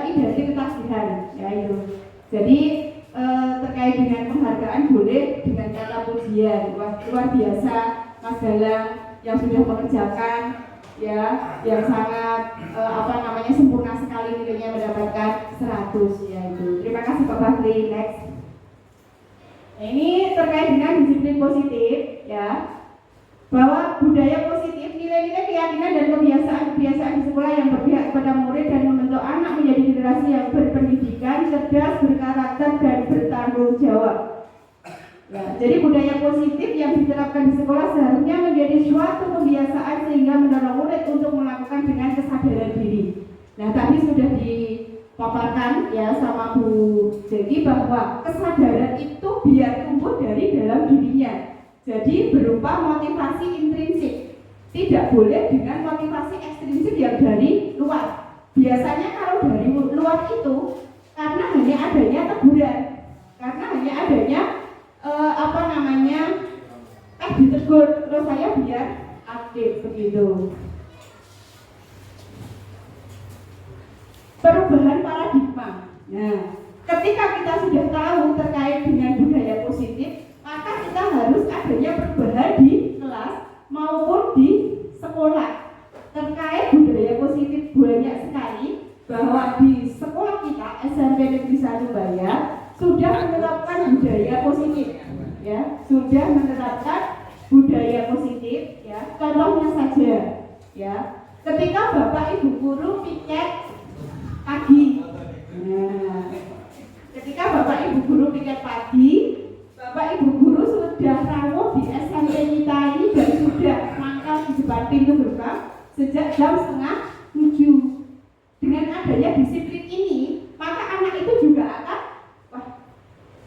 Identik ketagihan ya itu. Jadi terkait dengan penghargaan boleh dengan kata pujian. Luar biasa Mas Galang yang sudah mengerjakan ya, yang sangat sempurna sekali nilainya mendapatkan 100 ya itu. Terima kasih Pak Bakri. Next. Nah, ini terkait dengan disiplin positif ya. Bahwa budaya positif, nilai-nilai keyakinan dan kebiasaan di sekolah yang berpihak kepada murid dan membentuk anak menjadi generasi yang berpendidikan, cerdas, berkarakter, dan bertanggung jawab. Ya, jadi budaya positif yang diterapkan di sekolah seharusnya menjadi suatu kebiasaan sehingga mendorong murid untuk melakukan dengan kesadaran diri. Nah, tadi sudah dipaparkan ya sama Bu Jeki bahwa kesadaran itu biar tumbuh dari dalam dirinya. Jadi berupa motivasi intrinsik, tidak boleh dengan motivasi ekstrinsik yang dari luar. Biasanya kalau dari luar itu karena hanya adanya teguran, karena hanya adanya ditegur terus saya biar aktif begitu. Perubahan paradigma. Nah, ketika kita sudah tahu terkait dengan budaya positif, maka kita harus adanya perubahan di kelas maupun di sekolah. Terkait budaya positif banyak sekali bahwa di sekolah kita SMP Negeri 1 Bayar sudah menerapkan budaya positif, ya, sudah menerapkan budaya positif, ya. Contohnya saja, ya, ketika Bapak Ibu guru piket pagi, nah, ketika Bapak Ibu guru piket pagi, Bapak Ibu guru sudah rawuh di SMP kita ini dan sudah mangkal di depan pintu gerbang sejak jam 6:30. Dengan adanya disiplin ini, maka anak itu juga akan, wah,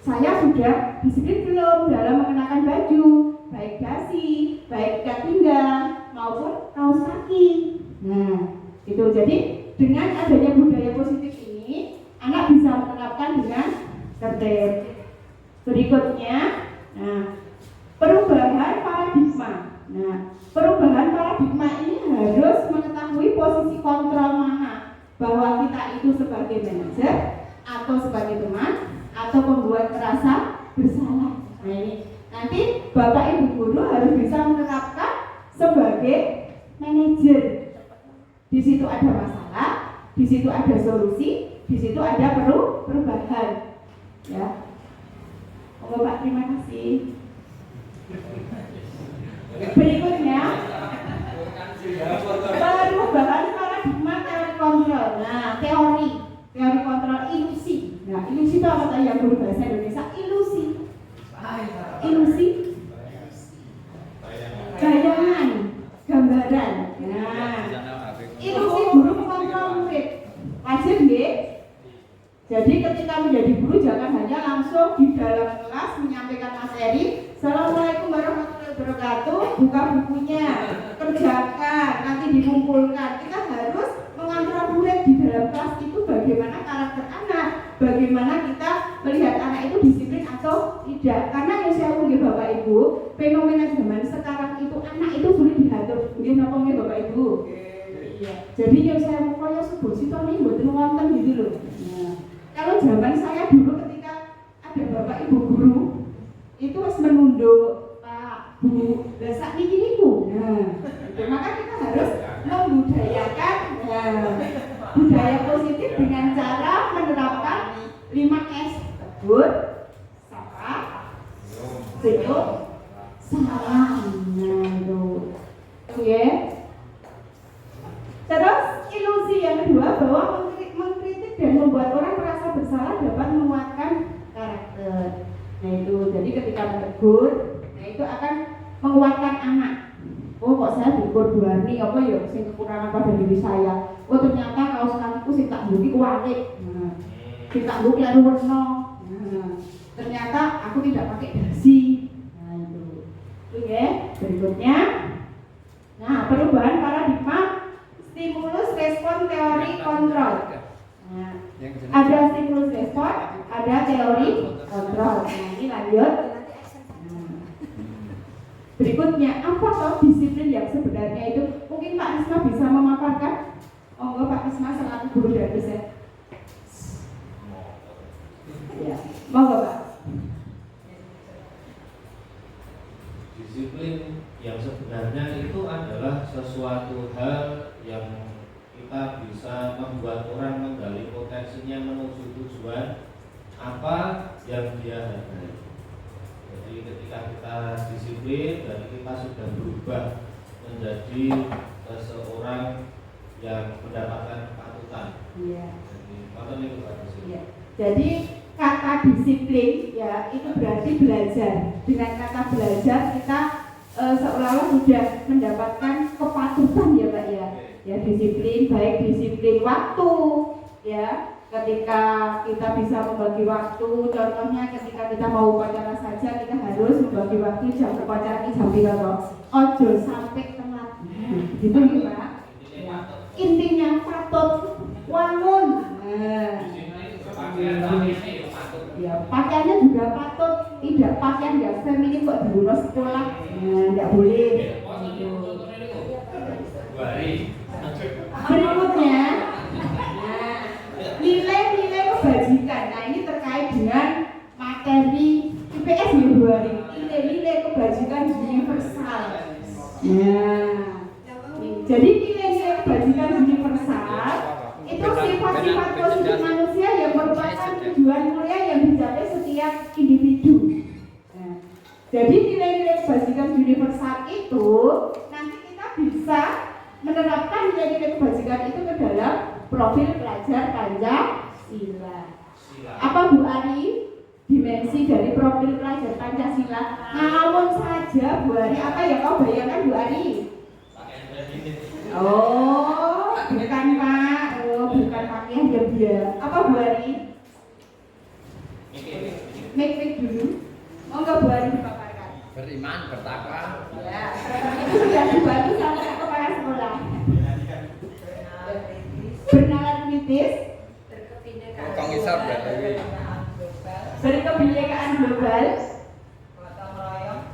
saya sudah disiplin belum dalam mengenakan baju, baik dasi, baik ikat pinggang maupun kaos kaki. Nah, itu jadi dengan adanya budaya positif ini, anak bisa menerapkan dengan tertib. Berikutnya, nah, perubahan paradigma. Nah, perubahan paradigma paradigma ini harus mengetahui posisi kontrol mana, bahwa kita itu sebagai manajer atau sebagai teman atau pembuat merasa bersalah. Nah ini nanti Bapak Ibu guru harus bisa menerapkan sebagai manajer. Di situ ada masalah, di situ ada solusi, di situ ada perubahan. Ya. Oh, Pak, terima kasih. Berikutnya perubahan paradigma teori kontrol. Nah, teori kontrol ilusi. Nah, ilusi itu apa tadi yang guru bahasa Indonesia? Ilusi bayangan, gambaran. Nah, ilusi guru mengontrol murid. Wajib ya. Jadi ketika menjadi guru jangan hanya langsung di dalam kelas menyampaikan materi. Assalamualaikum warahmatullahi wabarakatuh. Buka bukunya, kerjakan, nanti dikumpulkan. Kita harus mengontrol murid di dalam kelas itu bagaimana karakter anak, bagaimana kita melihat anak itu disiplin atau tidak. Karena yang saya uji Bapak Ibu, fenomena zaman sekarang itu anak itu sulit diatur. Mungkin apa nggih Bapak Ibu? Iya. Jadi yang saya mau kaya sebut sitone mboten wonten gitu loh. Nah, kalau zaman saya dulu ketika ada Bapak Ibu guru itu harus menunduk Pak Bu lah sakniki niku. Nah, maka kita harus membudayakan budaya positif dengan cara menerapkan 5S: tegur, sapa, senyum, salam. Oke. Terus ilusi yang kedua bahwa mengkritik dan membuat orang merasa bersalah dapat menguatkan karakter. Nah itu, jadi ketika menegur, nah itu akan menguatkan anak. Oh kok saya ditegur Bu Harni, apa ya sing kekurangan pada diri saya. Oh ternyata kaos kakiku sing tak buki kuwalik. Nah, sing tak buki kleru werna. Nah, ternyata aku tidak pakai dasi. Nah itu. Oke, berikutnya. Nah, perubahan paradigma stimulus respon teori kontrol. Nah, ada stimulus respon, ada teori kontrol. Nah, ini lanjut. Berikutnya, apa toh disiplin yang sebenarnya itu? Mungkin Pak Risma bisa memaparkan. Monggo Pak Risma selaku guru dan dosen. Ya, monggo Pak. Disiplin yang sebenarnya itu adalah sesuatu hal yang kita bisa membuat orang menggali potensinya menuju tujuan apa yang dia hargai. Jadi ketika kita disiplin, berarti kita sudah berubah menjadi seseorang yang mendapatkan kepatutan. Iya. Iya. Jadi kata disiplin ya itu berarti belajar. Dengan kata belajar kita seolah-olah sudah mendapatkan kepatutan ya Pak ya. Ya disiplin, baik disiplin waktu ya. Ketika kita bisa membagi waktu, contohnya ketika kita mau upacara saja kita harus membagi waktu jam upacara ini jam 3 ojo sampai telat. Gitu nih Pak. Ya. Intinya patut wangun. Ya, pakaiannya juga patut, tidak pakaian yang feminim kok di sekolah. Tidak boleh. Berikutnya, nilai-nilai kebajikan. Nah ini terkait dengan materi IPS ya Bu Ari. Nilai-nilai kebajikan universal. Nah, jadi nilai-nilai kebajikan universal itu sifat-sifat positif manusia yang merupakan tujuan mulia yang dicapai setiap individu. Nah, jadi nilai-nilai kebajikan universal itu nanti kita bisa menerapkan nilai-nilai kebajikan itu ke dalam profil pelajar Pancasila. Apa Bu Ari dimensi dari profil pelajar Pancasila? Ngawon saja Bu Ari, apa yang kau bayangkan Bu Ari? Oh, bukan Pak. Oh, bukan pakaian dia. Apa Bu Ari? Make dulu. Monggo Bu Ari dipaparkan. Beriman, bertakwa. Ya. Itu sudah dibantu sama kepala sekolah. Bernalar kritis, berkebinekaan global,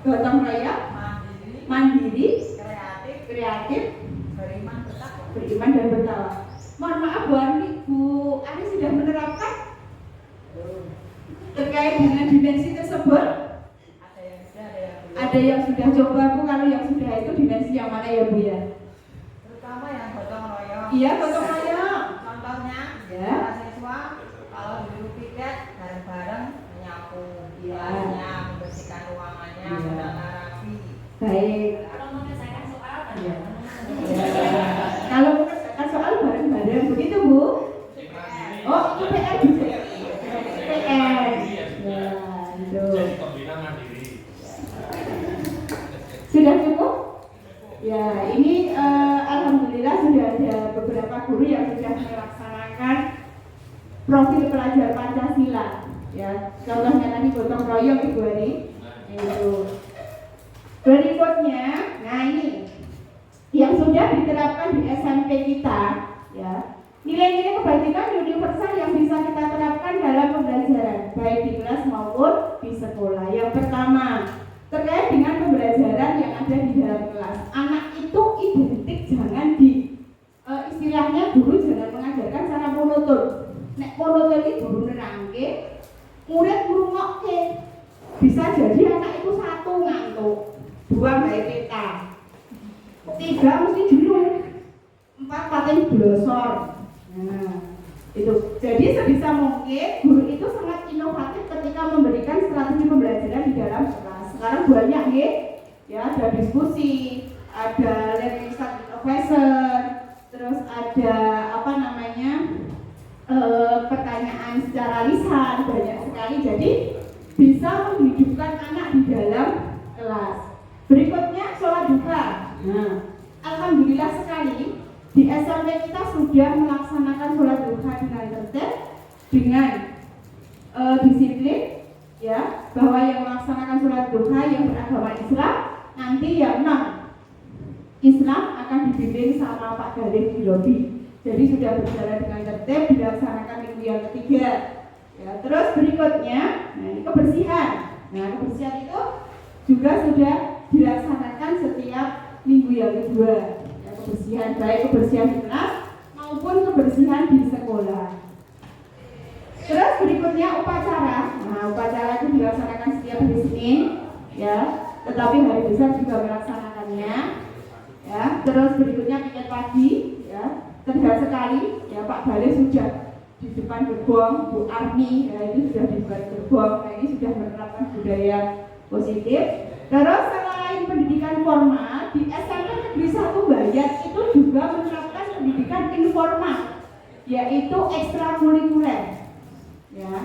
gotong royong, mandiri, kreatif, beriman dan bertakwa. Mohon maaf Bu Ani sudah menerapkan terkait dengan dimensi tersebut. Ada yang sudah coba Bu, kalau yang sudah itu dimensi yang mana ya Bu ya? Terutama yang gotong royong. Iya, gotong royong. Contohnya, Ya. mahasiswa kalau dulu piket bareng-bareng menyapu kelasnya, membersihkan ruangannya, menata rapi. Baik. Kalau menyelesaikan soal kan Ya. Kalau mengerjakan soal bareng-bareng begitu Bu? Oh, itu PR juga. PR. Ya, itu. Jadi pembina mandiri. Sudah cukup? Ya, ini alhamdulillah sudah ada beberapa guru yang sudah melaksanakan profil pelajar Pancasila. Ya, contohnya tadi gotong royong Ibu Ani. Itu. Berikutnya, nah ini yang sudah diterapkan di SMP kita, ya. Nilai-nilai kebajikan universal yang bisa kita terapkan dalam pembelajaran, baik di kelas maupun di sekolah. Yang pertama, terkait dengan pembelajaran yang ada di dalam kelas. Anak itu identik jangan istilahnya guru jangan mengajarkan cara monoton. Nek monoton itu guru nerangke, murid guru ngokke. Bisa jadi anak itu satu ngantuk, dua baik peta, tiga mesti jenuh, empat paling blosor. Nah, itu. Jadi sebisa mungkin guru itu sangat inovatif ketika memberikan strategi pembelajaran di dalam kelas. Sekarang banyak ya, ada diskusi, ada learning style innovation, terus ada pertanyaan secara lisan, banyak sekali. Jadi bisa menghidupkan anak di dalam kelas. Berikutnya sholat duha. Nah, alhamdulillah sekali di SMP kita sudah melaksanakan sholat duha dengan tertib, dengan disiplin, ya, bahwa yang melaksanakan sholat duha yang beragama Islam, nanti yang non Islam akan dibimbing sama Pak Galih di lobi. Jadi sudah berjalan dengan tertib, dilaksanakan minggu yang ketiga. Ya, terus berikutnya, nah ini kebersihan. Nah, kebersihan itu juga sudah dilaksanakan setiap minggu yang kedua. Ya, kebersihan, baik kebersihan di kelas maupun kebersihan di sekolah. Terus berikutnya upacara. Nah, upacara itu dilaksanakan setiap hari Senin, ya. Tetapi hari besar juga melaksanakannya. Ya, terus berikutnya piket pagi, ya. Terlihat sekali, ya, Pak Balai sudah di depan gerbong, Bu Arni, ya, itu sudah di depan gerbong. Nah, ini sudah menerapkan budaya positif. Terus selain pendidikan formal, di SMP Negeri 1 Bayat itu juga menerapkan pendidikan informal, yaitu ekstrakurikuler. Ya,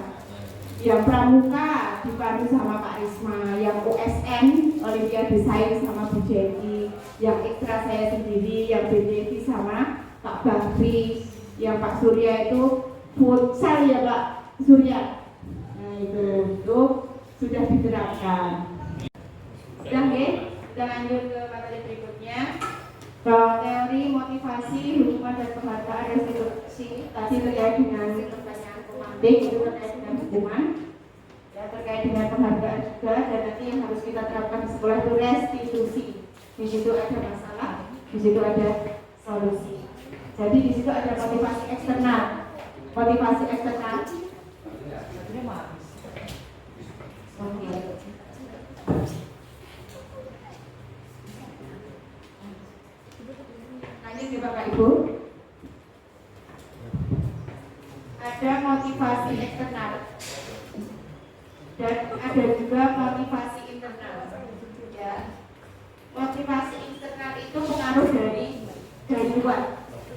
yang pramuka dipandu sama Pak Risma, yang OSN Olimpiade Sains sama Bu Jeki, yang ekstra saya sendiri, yang BTV sama Pak Bakri, yang Pak Surya itu futsal ya Pak Surya. Nah itu sudah diterapkan. Sudah ya, kita lanjut ke materi berikutnya. Teori motivasi hubungan dan penghargaan restitusi tadi terkait dengan pertanyaan pemantik itu terkait dengan hukuman, ya, terkait dengan penghargaan juga, dan nanti yang harus kita terapkan di sekolah itu restitusi. Di situ ada masalah, di situ ada solusi. Jadi di situ ada motivasi eksternal. Motivasi eksternal. Oke. Lanjut ya Bapak Ibu. Ada motivasi eksternal dan ada juga motivasi internal. Ya. Motivasi eksternal itu pengaruh dari luar.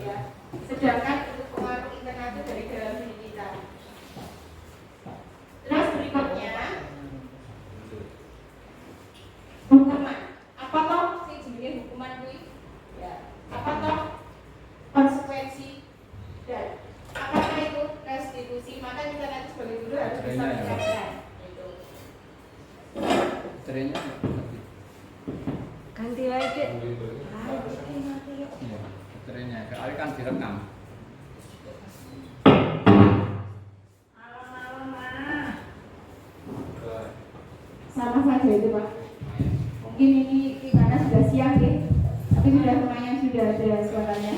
Ya. Sedangkan untuk pengaruh internal itu dari dalam diri kita. Terus berikutnya hukuman. Apa toh sing jenenge hukuman kuwi? Ya. Apa toh konsekuensi dan apakah itu restitusi? Maka kita nanti sebagai guru harus bisa menjelaskan. Itu. Terenya Ganti lagi. iya, terenya soalnya kan direkam. Sama saja itu Pak. Mungkin ini karena sudah siang ya, tapi sudah lumayan sudah ada suaranya.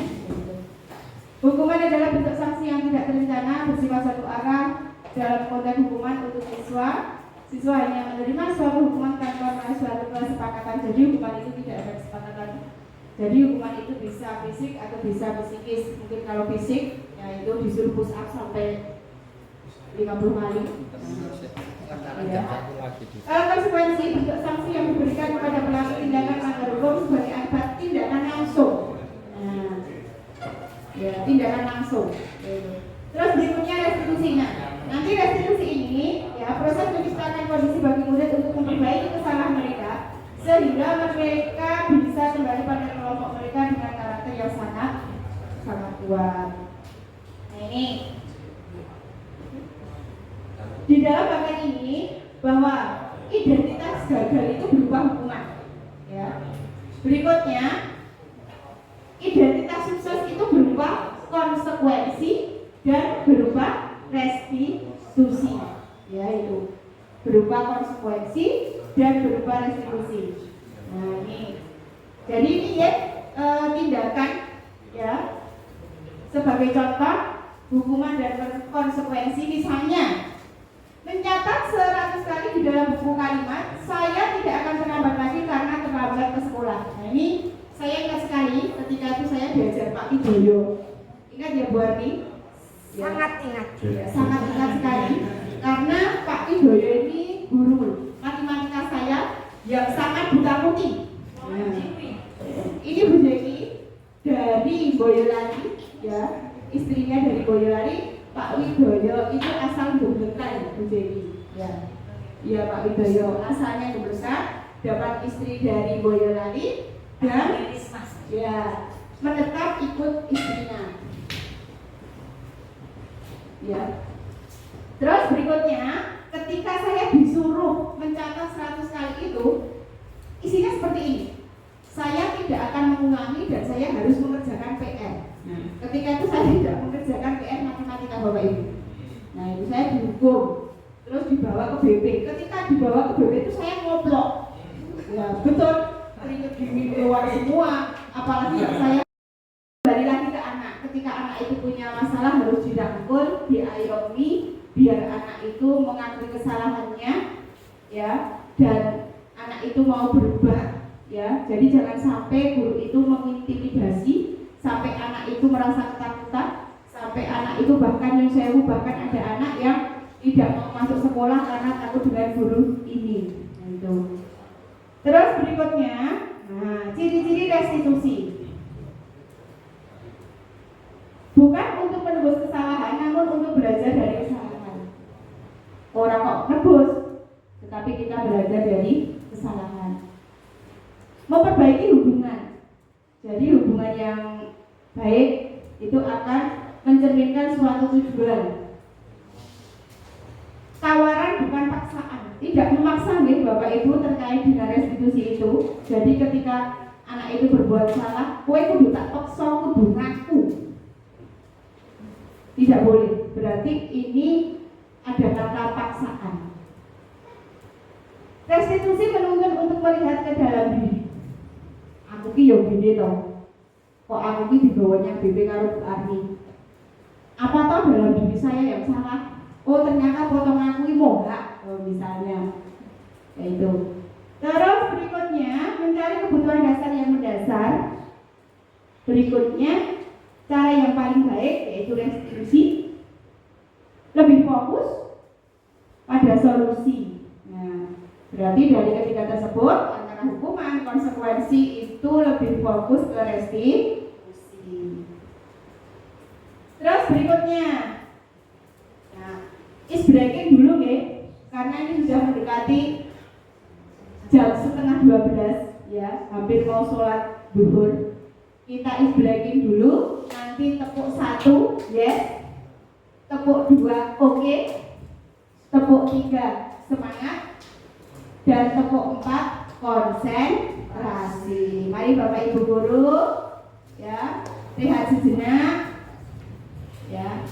Hukuman adalah bentuk sanksi yang tidak terencana bersifat satu arah dalam konteks hukuman untuk siswa. Siswa hanya menerima suatu hukuman tanpa suatu kesepakatan. Jadi hukuman itu tidak ada kesepakatan. Jadi hukuman itu bisa fisik atau bisa psikis. Mungkin kalau fisik, ya itu disuruh push up sampai 50 kali. Ya. Konsekuensi bentuk sanksi yang diberikan kepada pelaku tindakan melanggar hukum sebagai akibat tindakan langsung. Nah, ya tindakan langsung. Terus berikutnya restitusinya. Nanti restitusi ini, ya proses menciptakan kondisi bagi murid untuk memperbaiki kesalahan mereka sehingga mereka bisa kembali pada kelompok mereka dengan karakter yang sangat kuat. Nah ini di dalam bagian ini bahwa identitas gagal itu berupa hukuman. Ya. Berikutnya identitas sukses itu berupa konsekuensi dan berupa restitusi. Ya itu berupa konsekuensi dan berupa restitusi. Nah ini, jadi ini ya tindakan ya sebagai contoh hukuman dan konsekuensi misalnya mencatat 100 kali di dalam buku kalimat saya tidak akan terlambat lagi karena terlambat ke sekolah. Nah ini saya ingat sekali ketika itu saya diajar Pak Widoyo. Ingat ya Bu Arni? Ya. Sangat ingat. Ya, sangat ingat sekali karena Pak Widoyo ini guru matematika saya yang sangat buta putih. Ini Bu Jeki dari Boyolali, ya istrinya dari Boyolali. Pak Widoyo itu asal Geblekar, Bu Jeki. Ya, ya Pak Widoyo asalnya Geblekar, dapat istri dari Boyolali dan ya menetap ikut istrinya. Ya. Terus berikutnya, ketika saya disuruh mencatat 100 kali itu, isinya seperti ini. Saya tidak akan mengulangi dan saya harus mengerjakan PR. Ketika itu saya tidak mengerjakan PR matematika Bapak Ibu. Nah itu saya dihukum, terus dibawa ke BB. Ketika dibawa ke BB itu saya ngoplok. Ya betul, keringet gini keluar semua. Apalagi saya kembali lagi ke anak. Ketika anak itu punya masalah harus dirangkul, diayomi, biar anak itu mengakui kesalahannya, ya, dan anak itu mau berubah. Ya, jadi jangan sampai guru itu mengintimidasi sampai anak itu merasa ketakutan, sampai anak itu bahkan yang saya bahkan ada anak yang tidak mau masuk sekolah karena takut dengan guru ini. Itu. Terus berikutnya, nah, ciri-ciri restitusi. Bukan untuk menebus kesalahan, namun untuk belajar dari kesalahan. Orang kok nebus, tetapi kita belajar dari kesalahan. Memperbaiki hubungan. Jadi hubungan yang baik itu akan mencerminkan suatu tujuan. Tawaran bukan paksaan. Tidak memaksa nih Bapak Ibu terkait dengan restitusi itu. Jadi ketika anak itu berbuat salah, kowe kudu tak paksa, kudu ngaku. Tidak boleh. Berarti ini ada kata paksaan. Restitusi menuntut untuk melihat ke dalam diri. Aku ki yo gini toh. Kok aku ki dibawanya BP karo Bu Arni. Apa toh dalam diri saya yang salah? Oh ternyata potongan aku mogak, oh, misalnya. Itu. Terus berikutnya mencari kebutuhan dasar yang mendasar. Berikutnya cara yang paling baik yaitu restitusi. Lebih fokus pada solusi. Nah, berarti dari ketiga tersebut antara hukuman, konsekuensi itu lebih fokus ke restitusi. Terus berikutnya, nah, is breaking dulu ya, karena ini sudah mendekati jam 11:30 ya, hampir mau sholat duhur. Kita is breaking dulu, nanti tepuk 1 yes, tepuk 2 oke, tepuk 3 semangat, dan tepuk 4 konsentrasi. Mari Bapak Ibu guru ya, rehat sejenak ya,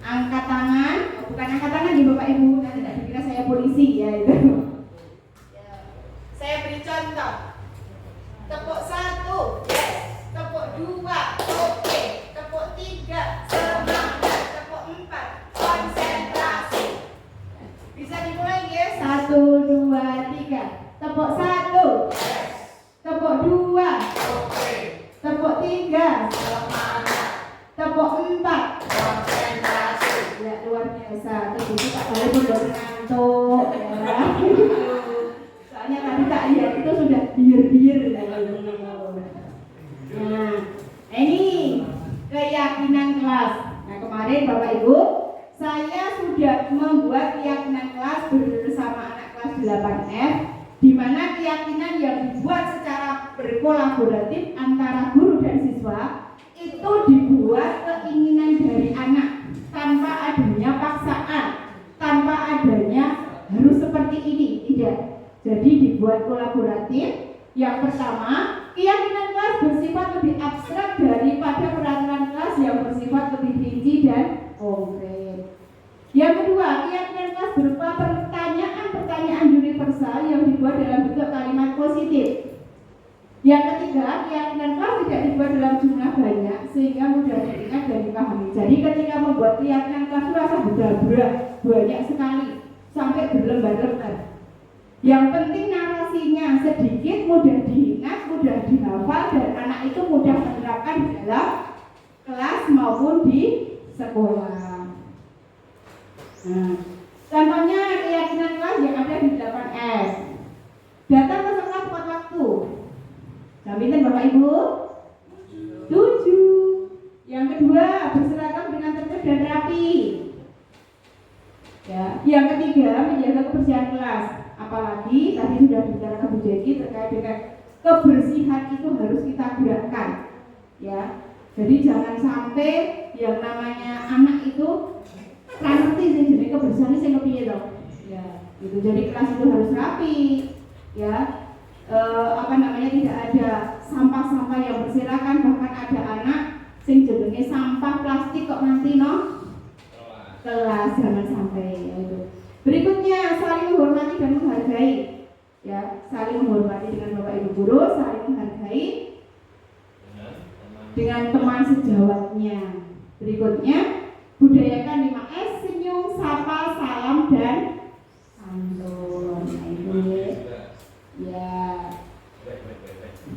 angkat tangan, bukan angkat tangan ya Bapak Ibu, nanti tidak dikira saya polisi ya itu ya. Saya beri contoh, tepuk 1 yes, tepuk 2 oke, tepuk 3 belum ngantuk ya. Soalnya tadi tak lihat itu sudah biar-biar. Nah, ini keyakinan kelas. Nah, kemarin Bapak Ibu, saya sudah membuat keyakinan kelas bersama anak kelas 8F, di mana keyakinan yang dibuat secara berkolaboratif antara guru dan siswa itu dibuat keinginan dari anak tanpa adanya paksaan, tanpa adanya harus seperti ini, tidak. Jadi dibuat kolaboratif. Yang pertama, keyakinan kelas bersifat lebih abstrak daripada peraturan kelas yang bersifat lebih rinci dan konkret. Yang kedua, keyakinan kelas berupa pertanyaan-pertanyaan universal yang dibuat dalam bentuk kalimat positif. Yang ketiga, keyakinan kelas tidak dibuat dalam jumlah banyak sehingga mudah diingat dan dipahami. Jadi ketika membuat keyakinan kelas itu rasa berabrak banyak sekali sampai berlembar-lembar. Yang penting narasinya sedikit, mudah diingat, mudah dihafal, dan anak itu mudah menerapkan di dalam kelas maupun di sekolah. Nah, contohnya keyakinan kelas yang ada di 8S. Datang ke sekolah tepat waktu. Jaminan Bapak Ibu? 7. Yang kedua, berseragam dengan tertib dan rapi. Ya. Yang ketiga, menjaga kebersihan kelas. Apalagi tadi sudah dibicarakan Bu Jeki terkait dengan kebersihan itu harus kita gerakkan, ya. Jadi jangan sampai yang namanya anak itu ngerti sih jadi kebersihan sing kepiye to. Ya, gitu. Jadi kelas itu harus rapi, ya. Tidak ada sampah-sampah yang berserakan, bahkan ada anak sing jenenge sampah plastik kok nanti kelas, jangan sampai ya itu. Berikutnya, saling menghormati dan menghargai, ya, saling menghormati dengan Bapak Ibu guru, saling menghargai dengan teman sejawatnya. Berikutnya, budayakan 5S, senyum, sapa, salam, dan santun. Nah, itu ya.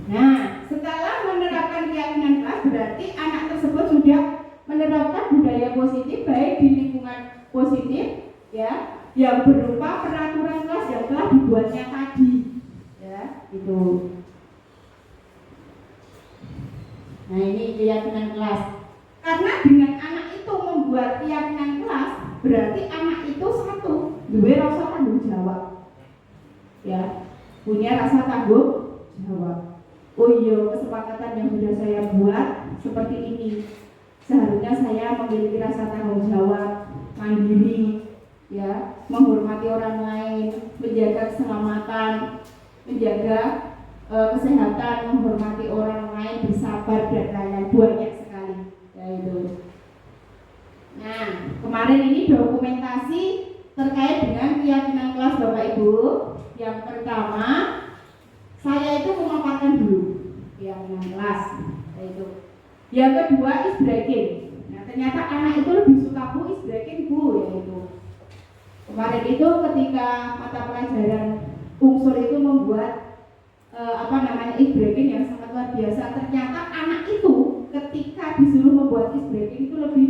Nah, setelah menerapkan keyakinan kelas, berarti anak tersebut sudah menerapkan budaya positif baik di lingkungan positif, ya, yang berupa peraturan kelas yang telah dibuatnya tadi, ya, itu. Nah, ini keyakinan kelas. Karena dengan anak itu membuat keyakinan kelas, berarti anak itu satu, duwe rasa tanggung jawab, ya, punya rasa tanggung jawab. Oh iya, kesepakatan yang sudah saya buat seperti ini. Seharusnya saya memiliki rasa tanggung jawab, mandiri, ya, menghormati orang lain, menjaga keselamatan, menjaga kesehatan, menghormati orang lain, bersabar dan lain-lain, banyak sekali, ya itu. Nah, kemarin ini dokumentasi terkait dengan keyakinan kelas Bapak Ibu. Yang pertama, saya itu memaparkan dulu keyakinan kelas, yaitu. Yang kedua, is breaking. Nah, ternyata anak itu lebih suka Bu is breaking Bu, yaitu. Kemarin itu ketika mata pelajaran unsur itu membuat is breaking yang sangat luar biasa. Ternyata anak itu ketika disuruh membuat is breaking itu lebih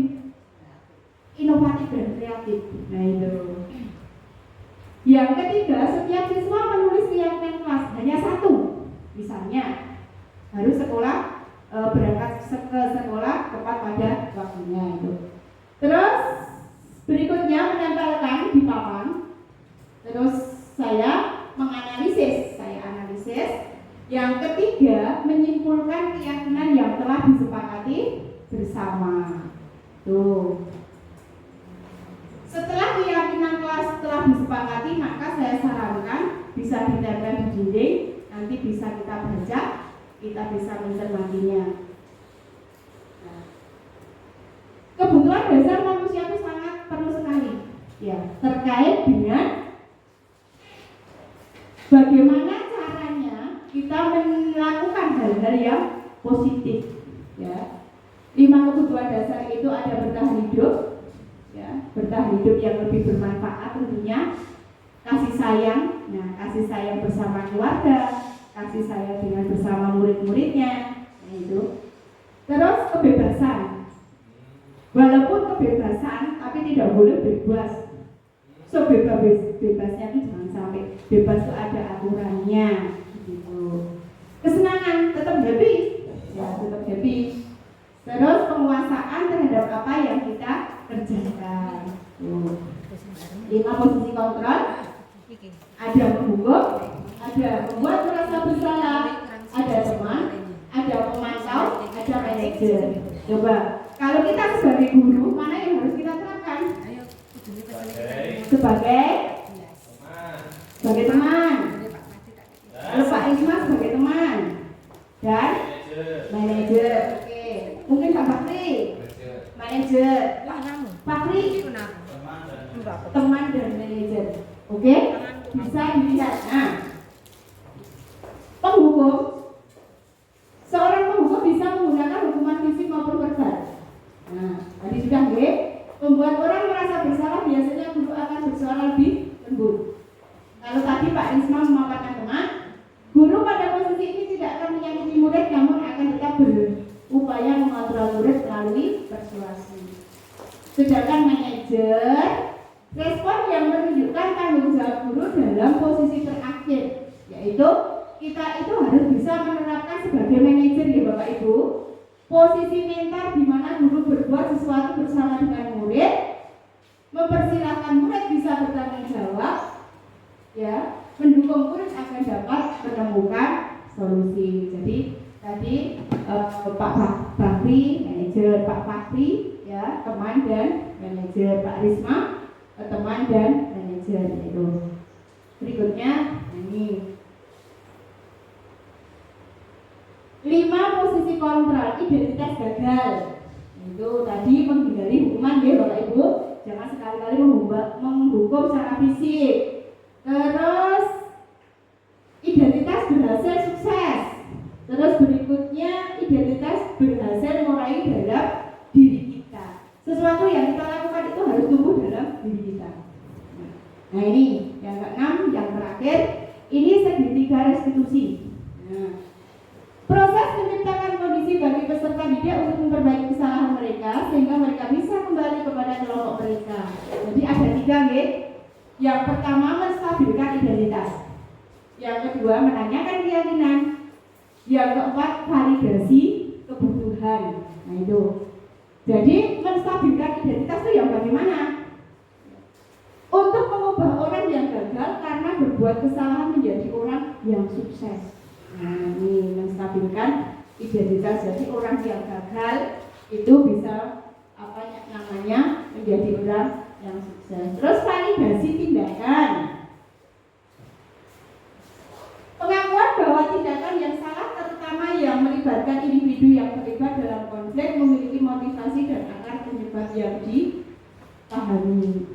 inovatif dan kreatif. Nah itu. Yang ketiga, setiap siswa menulis keyakinan kelas hanya satu. Misalnya harus sekolah berangkat ke sekolah tepat pada waktunya itu. Terus berikutnya menempelkan di papan. Terus saya menganalisis, Yang ketiga, menyimpulkan keyakinan yang telah disepakati bersama. Tuh. Setelah keyakinan kelas telah disepakati, maka saya sarankan bisa ditempel di dinding, nanti bisa kita baca, kita bisa mencermatinya. Nah, kebutuhan dasar manusia itu sangat perlu sekali, ya, terkait dengan bagaimana caranya kita melakukan hal-hal yang positif, ya. 5 kebutuhan dasar itu ada bertahan hidup, ya, bertahan hidup yang lebih bermanfaat tentunya, kasih sayang, nah kasih sayang bersama keluarga, kasih sayang dengan bersama murid-muridnya, nah itu. Terus kebebasan, walaupun kebebasan tapi tidak boleh bebas. sebebas-bebasnya itu jangan sampai. Bebas itu ada aturannya gitu. Kesenangan tetap happy, ya tetap happy. Terus penguasaan terhadap apa yang kita kerjakan. 5 posisi kontrol. Ada menghukum, ada membuat merasa bersalah, ada teman, ada pemantau, ada manajer. Coba, kalau kita sebagai guru, mana yang harus kita terapkan? Sebagai teman. Kalau Pak Isma sebagai teman dan manajer. Oke, mungkin Pak Fakri manajer, Fakri teman dan manajer. Oke, bisa dilihat. Nah, penghukum, seorang penghukum bisa menggunakan hukuman fisik maupun verbal. Nah, tadi sudah membuat orang merasa bersalah, biasanya guru akan bersuara lebih lembut. Kalau tadi Pak Risma memaparkan teman, guru pada posisi ini tidak akan menyakiti murid, namun akan tetap berupaya mengontrol murid melalui persuasi. Sedangkan manajer, respon yang menunjukkan tanggung jawab guru dalam posisi terakhir, yaitu kita itu harus bisa menerapkan sebagai manajer ya Bapak Ibu, posisi mentor di mana guru berbuat sesuatu bersama dengan murid, mempersilahkan murid bisa bertanggung jawab, ya, mendukung murid akan dapat menemukan solusi. Jadi tadi Pak Fakri manajer, Pak Fakri ya teman dan manajer, Pak Risma teman dan manajer itu. Berikutnya ini 5 posisi kontrol identitas gagal. Itu tadi menghindari hukuman ya Bapak Ibu, jangan sekali-kali menghukum secara fisik. Terus identitas berhasil sukses. Terus berikutnya identitas berhasil meraih dalam diri kita. Sesuatu yang kita lakukan itu harus tumbuh dalam diri kita. Nah ini yang ke-6, yang terakhir, ini segitiga restitusi. Nah, proses menciptakan kondisi bagi peserta didik untuk memperbaiki kesalahan mereka sehingga mereka bisa kembali kepada kelompok mereka. Jadi ada 3 nih. Yang pertama menstabilkan identitas. Yang kedua menanyakan keyakinan. Yang keempat validasi kebutuhan. Nah itu. Jadi menstabilkan identitas itu yang bagaimana? Untuk mengubah orang yang gagal karena berbuat kesalahan menjadi orang yang sukses. Nah ini menstabilkan identitas. Jadi orang yang gagal itu bisa apa namanya menjadi orang yang sukses. Terus validasi tindakan. Pengakuan bahwa tindakan yang salah terutama yang melibatkan individu yang terlibat dalam konflik memiliki motivasi dan akar penyebab yang dipahami.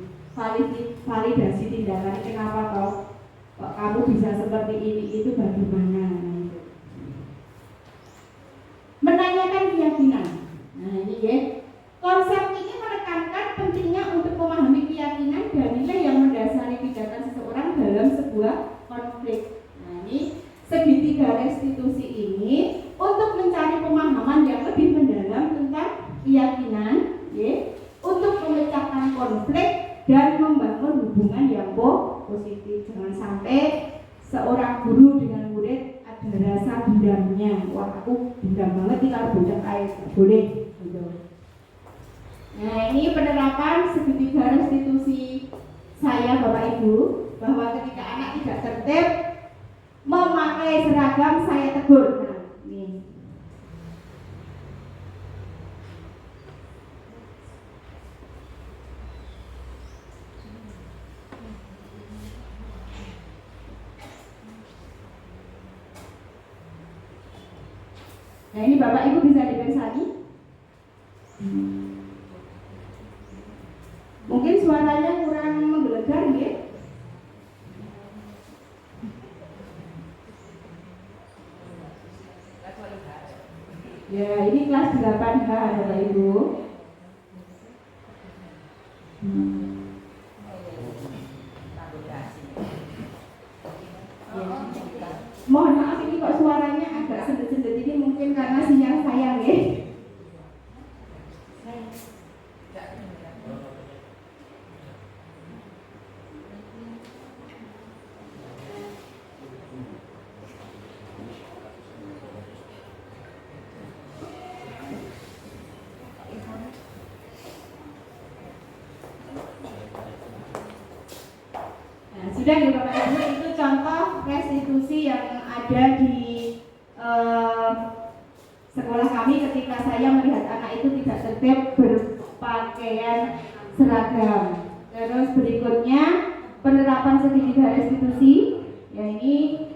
Validasi tindakan, kenapa kok kamu bisa seperti ini, itu bagaimana? Menanyakan keyakinan. Nah ini ya, konsep ini menekankan pentingnya untuk memahami keyakinan dan nilai yang mendasari tindakan seseorang dalam sebuah konflik. Nah ini segitiga restitusi ini untuk mencari pemahaman yang lebih mendalam tentang keyakinan, ya, untuk memecahkan konflik dan membangun hubungan yang positif. Jangan sampai seorang guru dengan murid ada rasa dendamnya. Wah aku dendam banget nih kalau bocah air, boleh gitu. Nah ini penerapan segitiga restitusi saya Bapak Ibu, bahwa ketika anak tidak tertib memakai seragam saya tegur. Nah ini. Nah ini Bapak Ibu bisa dipersani. Mungkin suaranya kurang menggelegar ya. Ya ini kelas 8H Bapak Ibu. Mohon maaf ini kok suaranya agak sendet-sendet, ini mungkin karena sinyal saya ya. Sudah ya Bapak Ibu, itu contoh restitusi yang ada di sekolah kami ketika saya melihat anak itu tidak tertib berpakaian seragam. Terus berikutnya penerapan segitiga restitusi, ya ini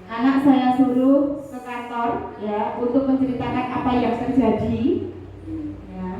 anak saya suruh ke kantor ya untuk menceritakan apa yang terjadi. Ya.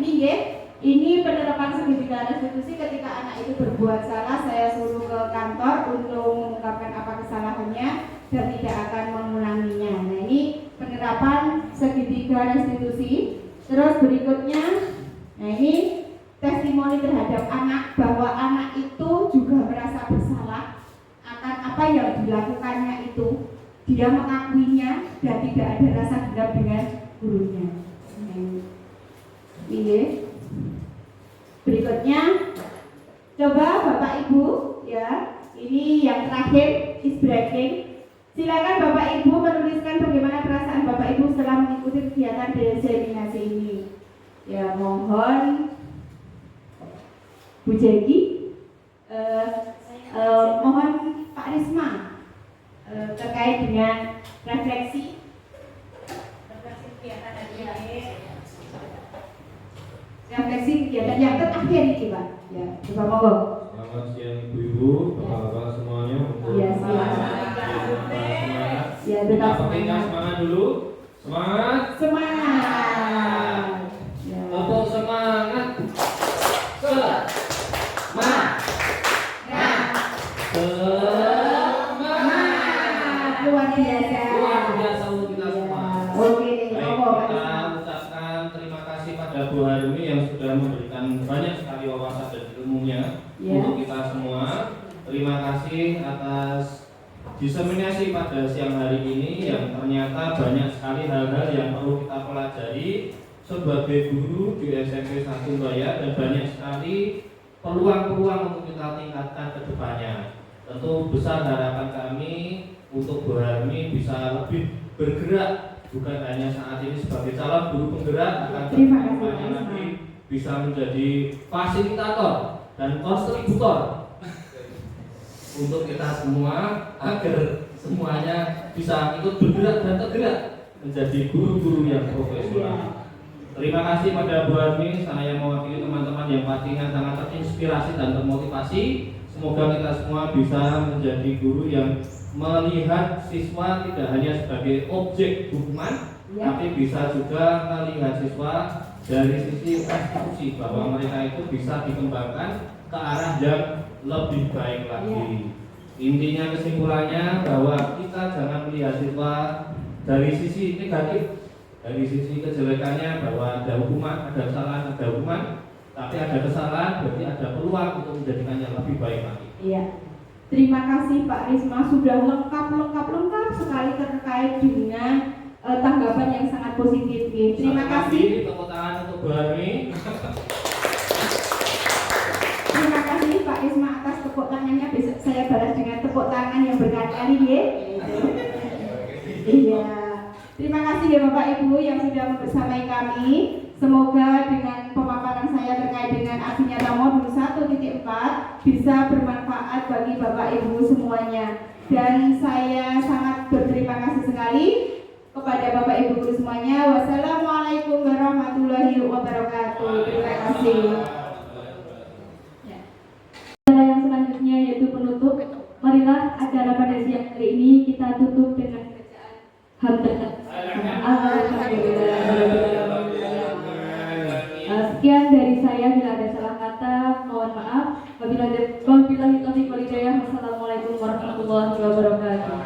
Ini. Ini penerapan segitiga restitusi ketika anak itu berbuat salah, saya suruh ke kantor untuk mengungkapkan apa kesalahannya dan tidak akan mengulanginya. Nah ini penerapan segitiga restitusi. Terus berikutnya, nah ini testimoni terhadap anak bahwa anak itu juga merasa bersalah akan apa yang dilakukannya itu. Dia mengakuinya dan tidak ada rasa dendam dengan gurunya. Ini. Berikutnya, coba Bapak Ibu, ya, ini yang terakhir is breaking. Silakan Bapak Ibu menuliskan bagaimana perasaan Bapak Ibu setelah mengikuti kegiatan diseminasi ini. Ya, mohon Bu Jeki, mohon Pak Risma terkait dengan refleksi kegiatan hari refleksi kegiatan yang terakhir ini Pak. Ya, coba monggo. Selamat siang Ibu-ibu, Bapak-bapak semuanya. Ya, silakan. Semangat. Ya, tetap semangat. Semangat dulu. Semangat. Semangat. Ya. Untuk semangat. Luar biasa. Luar biasa untuk kita semua. Oke, baik, kita ucapkan terima kasih pada Bu Harumi yang sudah memberikan banyak sekali wawasan dan ilmunya untuk kita semua. Terima kasih atas diseminasi pada siang hari ini yang ternyata banyak sekali hal-hal yang perlu kita pelajari sebagai guru di SMP 1 Baya dan banyak sekali peluang-peluang untuk kita tingkatkan ke depannya. Tentu besar harapan kami untuk Bu Harmi bisa lebih bergerak, bukan hanya saat ini sebagai calon guru penggerak, akan kedepannya lagi bisa menjadi fasilitator dan kontributor untuk kita semua agar semuanya bisa ikut bergerak dan tergerak menjadi guru-guru yang profesional. Terima kasih pada Bu Harmi, saya mewakili teman-teman yang pastinya sangat terinspirasi dan termotivasi. Semoga kita semua bisa menjadi guru yang melihat siswa tidak hanya sebagai objek hukuman, tapi bisa juga melihat siswa dari sisi restitusi bahwa mereka itu bisa dikembangkan ke arah yang lebih baik lagi. Intinya kesimpulannya bahwa kita jangan melihat siswa dari sisi negatif, dari sisi kejelekannya bahwa ada hukuman, ada kesalahan, ada hukuman, tapi ada kesalahan berarti ada peluang untuk menjadikannya lebih baik lagi. Iya. Terima kasih Pak Risma sudah lengkap sekali terkait dengan tanggapan yang sangat positif. Terima kasih. Tepuk tangan untuk Bu Harmi. Terima kasih Pak Risma atas tepuk tangannya. Besok saya balas dengan tepuk tangan yang berkali-kali ya. Iya. Terima kasih ya Bapak Ibu yang sudah membersamai kami. Semoga dengan pemaparan saya terkait dengan aksi nyata modul 1.4 bisa bermanfaat bagi Bapak Ibu semuanya. Dan saya sangat berterima kasih sekali kepada Bapak Ibu guru semuanya. Wassalamualaikum warahmatullahi wabarakatuh. Terima kasih. Yang selanjutnya yaitu penutup. Marilah acara pada siang hari ini kita tutup dengan bacaan hamdalah. Sekian dari saya, bila ada salah kata mohon maaf. Wabillahi taufiq wal hidayah. Wassalamualaikum warahmatullahi wabarakatuh.